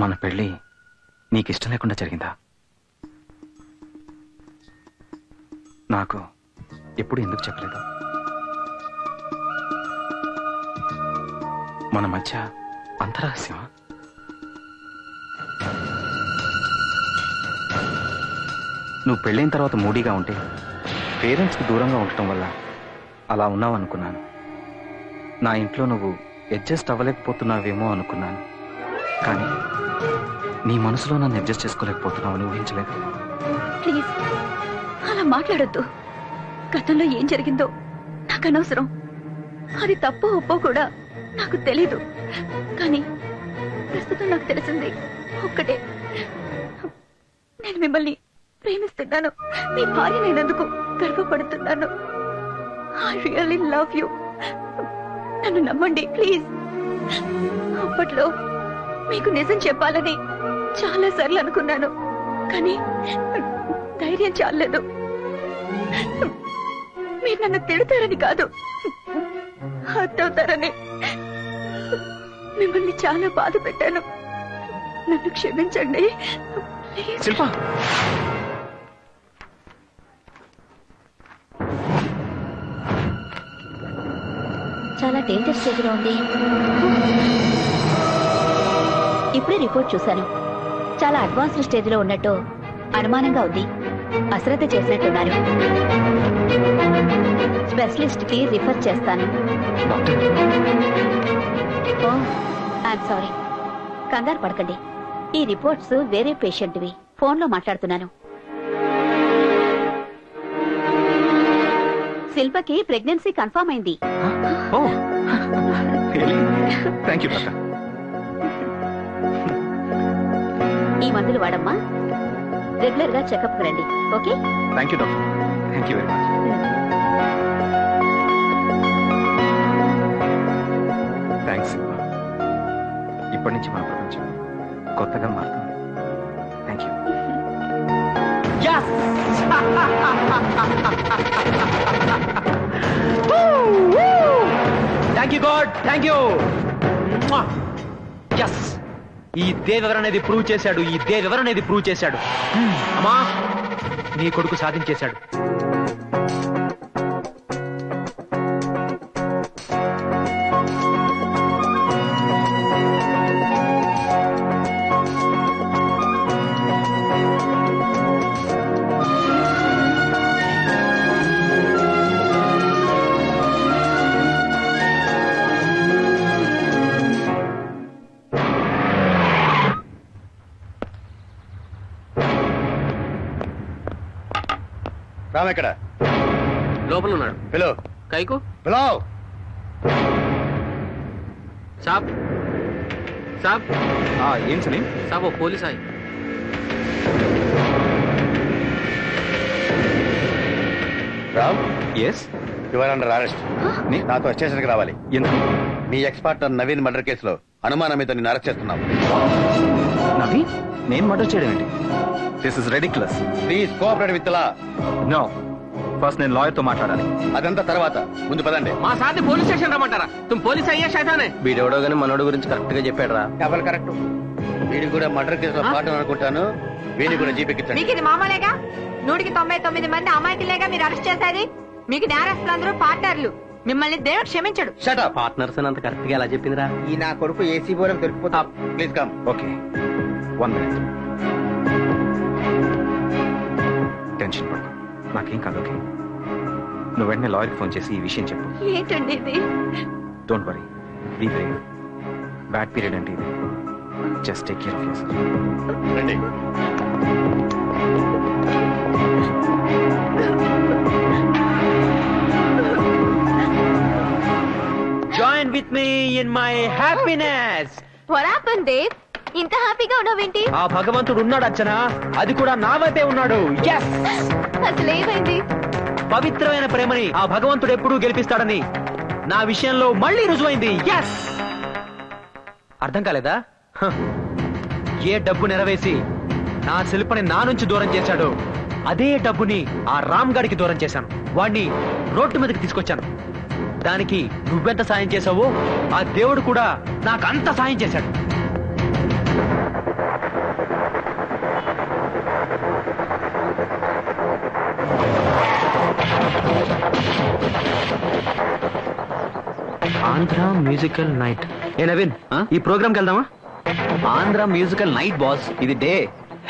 మన పెళ్లి నీకిష్టం లేకుండా జరిగిందా? నాకు ఎప్పుడు ఎందుకు చెప్పలేదు? మన మధ్య అంతరహస్యమా? నువ్వు పెళ్ళైన తర్వాత మూడీగా ఉంటే పేరెంట్స్కి దూరంగా ఉండటం వల్ల అలా ఉన్నావు అనుకున్నాను. నా ఇంట్లో నువ్వు అడ్జస్ట్ అవ్వలేకపోతున్నావేమో అనుకున్నాను. కానీ నీ మనసులో నన్ను అడ్జస్ట్ చేసుకోలేకపోతున్నావని ఊహించలేదు. ప్లీజ్ అలా మాట్లాడొద్దు. గతంలో ఏం జరిగిందో నాకు అనవసరం. అది తప్పో ఒప్పో కూడా నాకు తెలీదు. కానీ ప్రస్తుతం నాకు తెలిసింది ఒక్కటే, నేను మిమ్మల్ని ప్రేమిస్తున్నాను. మీ భార్య నేనందుకు గర్వపడుతున్నాను. I really love you. నన్ను నమ్మండి ప్లీజ్. అప్పట్లో మీకు నిజం చెప్పాలని చాలా సార్లు అనుకున్నాను, కానీ ధైర్యం చాలలేదు. మీరు నన్ను తిడతారని కాదు, హర్ట్ అవుతారని. మిమ్మల్ని చాలా బాధ పెట్టాను. నన్ను క్షమించండి. శిల్ప, చాలా డేంజర్ స్టేజ్ లో ఉంది. ఇప్పుడే రిపోర్ట్ చూశాను. చాలా అడ్వాన్స్డ్ స్టేజ్ లో ఉన్నట్టు అనుమానంగా ఉంది. అశ్రద్ధ చేసినట్టున్నారు. స్పెషలిస్ట్ కి రిఫర్ చేస్తాను. Oh I'm sorry. కంగారు పడకండి. ఈ రిపోర్ట్స్ వేరే పేషెంట్వి. ఫోన్ లో మాట్లాడుతున్నాను. శిల్పకి ప్రెగ్నెన్సీ కన్ఫర్మ్ అయింది. Thank you doctor. ఈ మందులు వాడమ్మా. రెగ్యులర్ గా చెకప్ రండి. Okay? Thank you doctor. Thank you very much. Thanks. ఇప్పటి నుంచి మన ప్రపంచం కొత్తగా మారుతుంది. Thank you. Thank you God. Thank you. Yes, ఈ దేవెవర్ అనేది ప్రూవ్ చేశాడు. ఈ దేవెవర్ అనేది ప్రూవ్ చేశాడు. అమ్మా, నీ కొడుకు సాధించేశాడు. రామ్ ఎక్కడ? లోపల ఉన్నాడు. పిలో కైకు పిలో. సాబ్ సాబ్ ఏం సలీం? సాబ్ ఓ పోలీస్ ఆయి. Ram, yes. You are under arrest. నాతో స్టేషన్కి రావాలి. ఎందుకు? మీ ఎక్స్ పార్ట్నర్ నవీన్ మర్డర్ కేసులో అనుమానం మీద నిన్ను అరెస్ట్ చేస్తున్నాం. నవీన్? నేను మర్డర్ చేయడం ఏంటి? This is ridiculous. Please cooperate with law. No, first నేను లాయర్ తో మాట్లాడాలి. అదంతా తర్వాత, ముందు పదండి. మా సార్ని పోలీస్ స్టేషన్ రమ్మంటారా? తుమ్ పోలీస్ అయ్యా శైతానే. వీడెవడో గానీ మనోడి గురించి కరెక్ట్ గా చెప్పాడు రా. ఎవరు కరెక్ట్? వీడి కూడా మర్డర్ కేసులో పార్ట్నర్ అనుకుంటాను. వీడిని కూడా జీపెక్కించండి. మీకు ఇది మామూలేగా? 199 మంది అమాయకులేగా మీరు అరెస్ట్ చేసేది. మీకు నేరస్తులందరూ పార్ట్నర్లు. మిమ్మల్ని దేవుడు క్షమించడు. Shut up. పార్ట్నర్స్ అంత కరెక్ట్ గా ఎలా చెప్పిందిరా? ఈ నా కొడుకు ఏసీ బోరం దొరికిపోతా. Please come. Okay, 1 minute. Tension పడకు, నాకేం కాదు. ఓకే, నువ్వు వెంటనే లాయర్కి ఫోన్ చేసి ఈ విషయం చెప్పు. ఏంటండి ఇది? Don't worry, be brave. Bad period అంటే ఇది. Just take care of yourself. రండి. Join with me in my happiness. What happened, Dave? ఇంత హ్యాపీగా ఉన్నావేంటి? ఆ భగవంతుడు ఉన్నాడు అర్చన, అది కూడా నా వైపే ఉన్నాడు. Yes! అసలు ఏమైంది? పవిత్రమైన ప్రేమని ఆ భగవంతుడు ఎప్పుడూ గెలిపిస్తాడని నా విషయంలో మళ్ళీ రుజువైంది. Yes! అర్థం కాలేదా? హ. ఏ డబ్బు నెరవేసి నా శిల్పని నా నుంచి దూరం చేశాడో అదే డబ్బుని ఆ రామ్ గాడికి దూరం చేశాను. వాణ్ణి రోడ్డు మీదకి తీసుకొచ్చాను. దానికి నువ్వెంత సాయం చేశావో ఆ దేవుడు కూడా నాకు అంత సాయం చేశాడు. Andhra musical night. ఏ నవీన్, ఈ ప్రోగ్రామ్కి వెళ్దామా? ఆంధ్ర మ్యూజికల్ నైట్ బాస్, ఇది డే.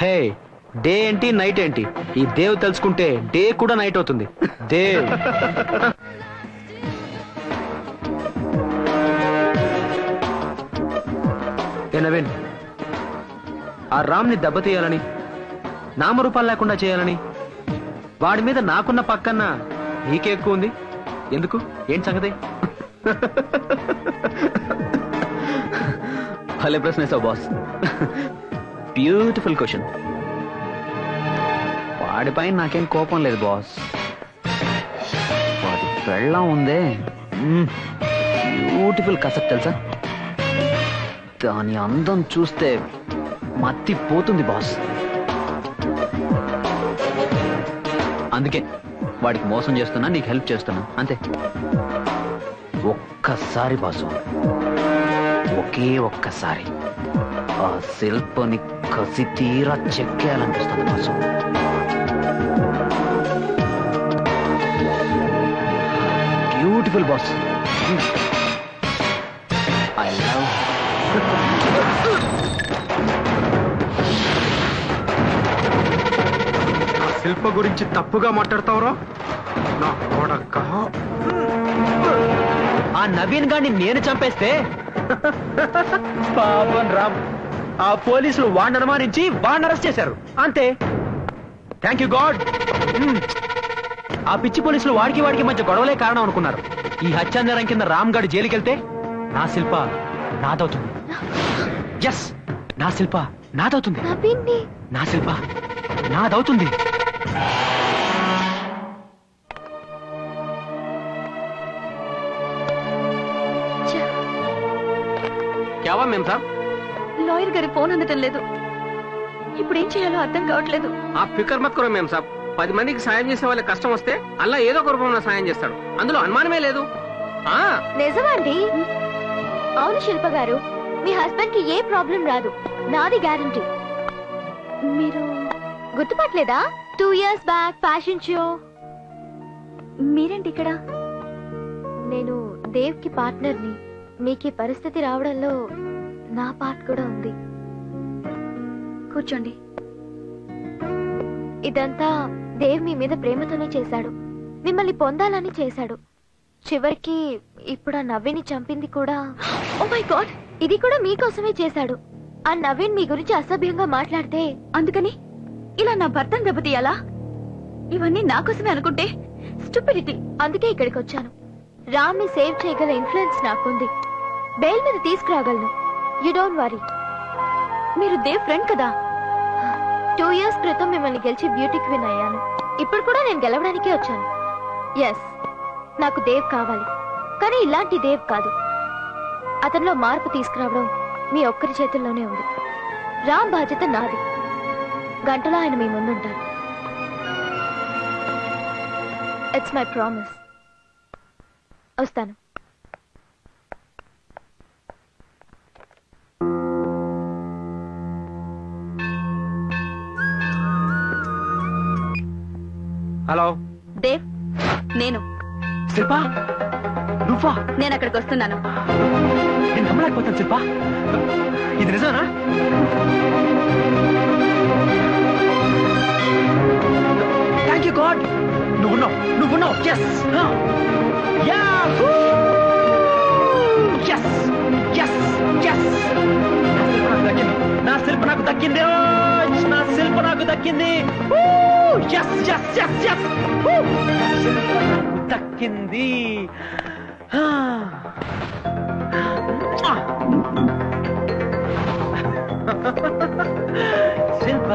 హే, డే ఏంటి నైట్ ఏంటి? ఈ దేవ్ తెలుసుకుంటే డే కూడా నైట్ అవుతుంది. దేవ్. ఏ నవీన్, ఆ రామ్ ని దెబ్బతీయాలని, నామరూపాలు లేకుండా చేయాలని వాడి మీద నాకున్న పక్కన నీకే ఎక్కువ ఉంది. ఎందుకు? ఏంటి సంగతి? భలే ప్రశ్న వేసావు బాస్. Beautiful question. వాడిపై నాకేం కోపం లేదు బాస్. వాడి పెళ్ళం ఉందే, బ్యూటిఫుల్ కసక్ తెలుసా? దాని అందం చూస్తే మత్తి పోతుంది బాస్. అందుకే వాడికి మోసం చేస్తున్నా, నీకు హెల్ప్ చేస్తున్నా, అంతే. ఒక్కసారి బాసు, ఒకే ఒక్కసారి ఆ శిల్పని కసి తీరా చెక్కేయాలనిపిస్తుంది boss. Beautiful boss. I love Shilpa గురించి తప్పుగా మాట్లాడతావురా నా కొడక. ఆ నవీన్ గారిని నేను చంపేస్తే పాపం రామ్, ఆ పోలీసులు వాడిని అనుమానించి వాడిని అరెస్ట్ చేశారు అంతే. Thank you God. ఆ పిచ్చి పోలీసులు వాడికి మధ్య గొడవలే కారణం అనుకున్నారు. ఈ హత్యానేరం కింద రామ్ గారు జైలుకెళ్తే నా శిల్ప నాదవుతుంది. ఎస్, నా శిల్ప నాదవుతుంది. నా శిల్ప నాదవుతుంది. క్యావా మేం సాబ్? లాయర్ గారి ఫోన్ అందటం లేదు. ఇప్పుడు ఏం చేయాలో అర్థం కావట్లేదు. ఆ ఫికర్ మత్ కరో మేం సాబ్. 10 మందికి సాయం చేసే వాళ్ళకి కష్టం వస్తే అల్లా ఏదో ఒక రూపంలో సాయం చేస్తాడు, అందులో అనుమానమే లేదు. నిజమండి. అవును శిల్ప గారు, మీ హస్బెండ్ కి ఏ ప్రాబ్లం రాదు, నాది గ్యారంటీ. మీరు గుర్తుపట్టలేదా? 2 years బ్యాక్ ఫ్యాషన్ షో. మీరేంటి ఇక్కడ? నేను దేవ్ కి పార్ట్నర్ని. మీకు ఈ పరిస్థితి రావడంలో నా పార్ట్ కూడా ఉంది. కూర్చోండి. ఇదంతా దేవ్ మీ మీద ప్రేమతోనే చేశాడు, మిమ్మల్ని పొందాలని చేశాడు. చివరికి ఇప్పుడు ఆ నవీన్ చంపింది కూడా. ఓ మై గాడ్, ఇది కూడా మీకోసమే చేశాడు. ఆ నవీన్ మీ గురించి అసభ్యంగా మాట్లాడితే అందుకని ఇలా నా భర్తను దెబ్బతీయాలా? ఇవన్నీ నా కోసమే అనుకుంటే స్టూపిడిటీ. అందుకే ఇక్కడికి వచ్చాను. రామ్ ని సేవ్ చేయగల ఇన్ఫ్లుయెన్స్ నాకుంది. బెయిల్ మీద తీసుకురాగలను. You don't worry. మీరు దేవ్ ఫ్రెండ్ కదా. 2 years క్రితం మిమ్మల్ని గెలిచి బ్యూటీ క్వీన్ అయ్యాను. ఇప్పుడు కూడా నేను గెలవడానికే వచ్చాను. ఎస్, నాకు దేవ్ కావాలి, కానీ ఇలాంటి దేవ్ కాదు. అతనిలో మార్పు తీసుకురావడం మీ ఒక్కరి చేతుల్లోనే ఉంది. రామ్ బాధ్యత నాది. గంటలో ఆయన మీ ముందుంటారు. It's my promise. వస్తాను. హలో దేవ్, నేను శిల్ప. నువ్వా? నేను అక్కడికి వస్తున్నాను. నేను నమ్మలేకపోతాను శిల్ప, ఇది నిజానా? Thank you god. నువ్వున్నావు. ఎస్ నా శిల్ప నాకు దక్కింది. నా శిల్ప నాకు దక్కింది. దక్కింది. శిల్ప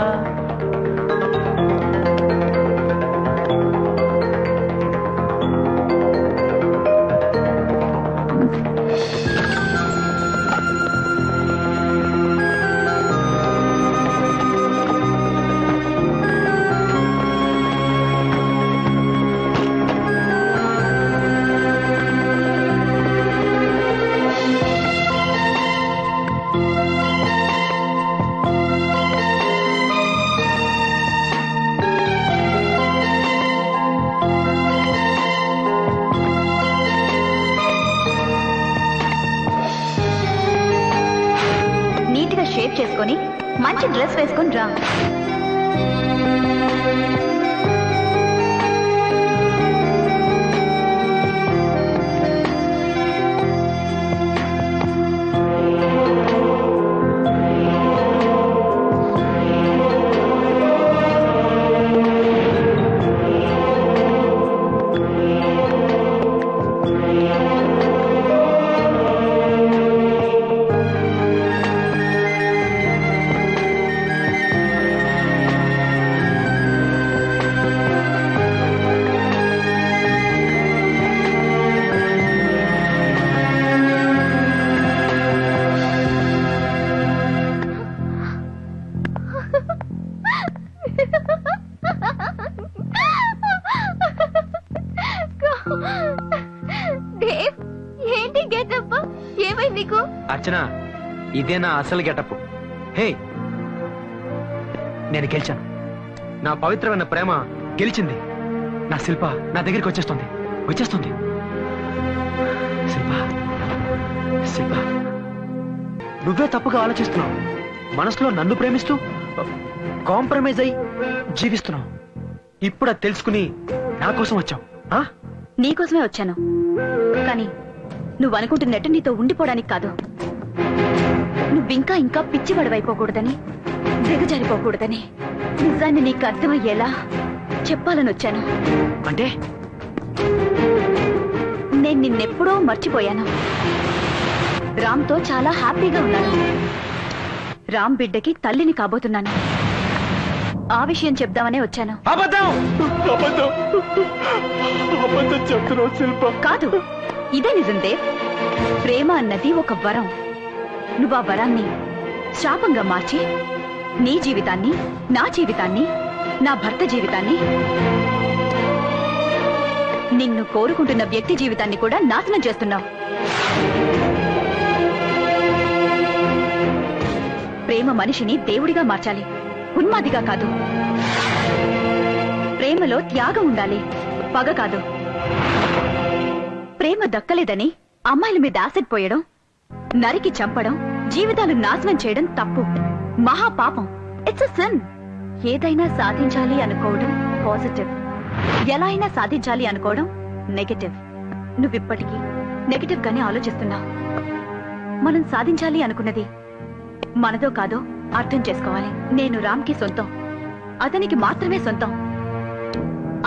షేప్ చేసుకొని మంచి డ్రెస్ వేసుకొని రా. అర్చన, ఇదే నా అసలు గెటప్. హే, నేను గెలిచాను. నా పవిత్రమైన ప్రేమ గెలిచింది. నా శిల్ప నా దగ్గరికి వచ్చేస్తుంది. శిల్ప, నువ్వే తప్పుగా ఆలోచిస్తున్నావు. మనసులో నన్ను ప్రేమిస్తూ కాంప్రమైజ్ అయి జీవిస్తున్నావు. ఇప్పుడు అది తెలుసుకుని నా కోసం వచ్చావు. నీకోసమే వచ్చాను, కానీ నువ్వు అనుకుంటున్నట్టు నీతో ఉండిపోవడానికి కాదు. నువ్వింకా ఇంకా పిచ్చివాడివైపోకూడదని, దిగజారిపోకూడదని నిజాన్ని నీకు అర్థమయ్యేలా చెప్పాలని వచ్చాను. అంటే నేను నిన్నెప్పుడో మర్చిపోయాను. రామ్తో చాలా హ్యాపీగా ఉన్నాను. రామ్ బిడ్డకి తల్లిని కాబోతున్నాను. ఆ విషయం చెప్దామనే వచ్చాను. కాదు, ఇదే నిజం దేవ్. ప్రేమ అన్నది ఒక వరం. నువ్వు ఆ వరాన్ని శాపంగా మార్చి నీ జీవితాన్ని, నా జీవితాన్ని, నా భర్త జీవితాన్ని, నిన్ను కోరుకుంటున్న వ్యక్తి జీవితాన్ని కూడా నాశనం చేస్తున్నావు. ప్రేమ మనిషిని దేవుడిగా మార్చాలి, ఉన్మాదిగా కాదు. ప్రేమలో త్యాగం ఉండాలి, పగ కాదు. ప్రేమ దక్కలేదని అమ్మాయిల మీద యాసిడ్ పోయడం, నరికి చంపడం, జీవితాలు నాశనం చేయడం తప్పు, మహాపాపం. It's a sin. ఏదైనా సాధించాలి అనుకోవడం పాజిటివ్, ఎలా అయినా సాధించాలి అనుకోవడం నెగటివ్. నువ్విప్పటికీ నెగటివ్ గానే ఆలోచిస్తున్నావు. మనం సాధించాలి అనుకున్నది మనదో కాదో అర్థం చేసుకోవాలి. నేను రామ్కి సొంతం, అతనికి మాత్రమే సొంతం.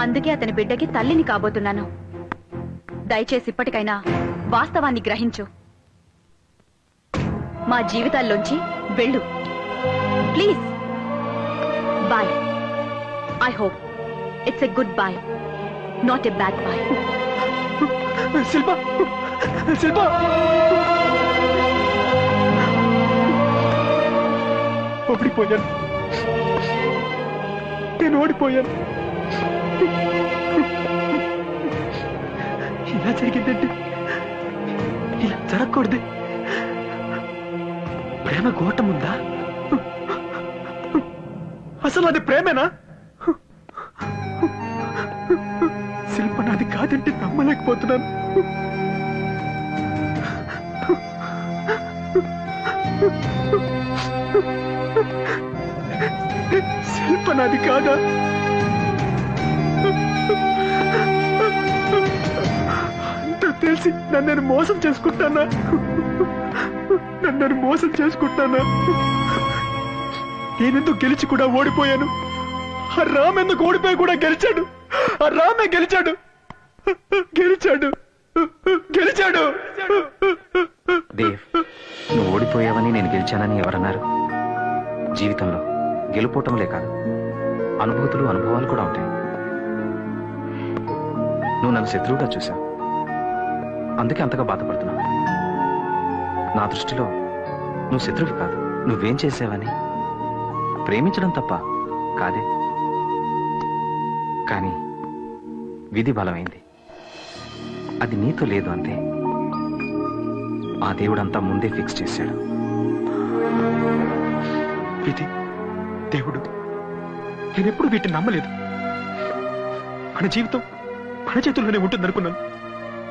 అందుకే అతని బిడ్డకి తల్లిని కాబోతున్నాను. దయచేసి ఇప్పటికైనా వాస్తవాన్ని గ్రహించు. మా జీవితాల్లోంచి వెళ్ళు please. Bye. I hope it's a good bye, not a bad bye. Shilpa, Shilpa, ఓడిపోయాను. నేను ఓడిపోయాను. ఇలా జరిగిందంటే ఇలా జరగకూడదు. ప్రేమ గోటం ఉందా? అసలు అది ప్రేమేనా? శిల్ప నాది కాదంటే నమ్మలేకపోతున్నాను. శిల్ప నాది కాదా? అంత తెలిసి నన్ను మోసం చేసుకుంటానా? నన్ను మోసం చేసుకుంటానా? నేనెందుకు గెలిచి కూడా ఓడిపోయాను? ఆ రామ్ ఎందుకు ఓడిపోయి కూడా గెలిచాడు? ఆ రామే గెలిచాడు, గెలిచాడు, గెలిచాడు. దేవ్, నువ్వు ఓడిపోయావని నేను గెలిచానని ఎవరన్నారు? జీవితంలో గెలుపోవటంలే కాదు, అనుభూతులు, అనుభవాలు కూడా ఉంటాయి. నువ్వు నన్ను శత్రువుగా చూశావు, అందుకే అంతగా బాధపడుతున్నావు. నా దృష్టిలో నువ్వు శత్రువు కాదు. నువ్వేం చేసావని ప్రేమించడం తప్ప కాదే, కానీ విధి బలమైంది. అది నీతో లేదు అంతే. ఆ దేవుడంతా ముందే ఫిక్స్ చేశాడు. విధి, దేవుడు, నేనెప్పుడు వీటిని నమ్మలేదు. మన జీవితం మన చేతుల్లోనే ఉంటుందనుకున్నాను,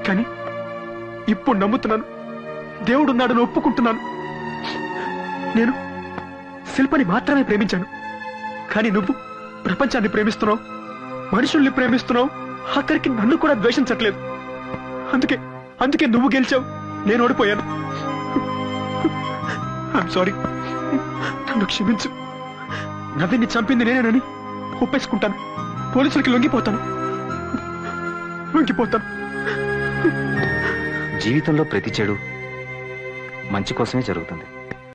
కానీ ఇప్పుడు నమ్ముతున్నాను. దేవుడున్నాడని ఒప్పుకుంటున్నాను. నేను శిల్పని మాత్రమే ప్రేమించాను, కానీ నువ్వు ప్రపంచాన్ని ప్రేమిస్తున్నావు, మనుషుల్ని ప్రేమిస్తున్నావు, ఆఖరికి నన్ను కూడా ద్వేషించట్లేదు. అందుకే నువ్వు గెలిచావు, నేను ఓడిపోయాను. ఐఎమ్ సారీ, నన్ను క్షమించు. నవ్విని చంపింది నేనేనని ఒప్పేసుకుంటాను. పోలీసులకి లొంగిపోతాను. జీవితంలో ప్రతి చెడు మంచి కోసమే జరుగుతుంది.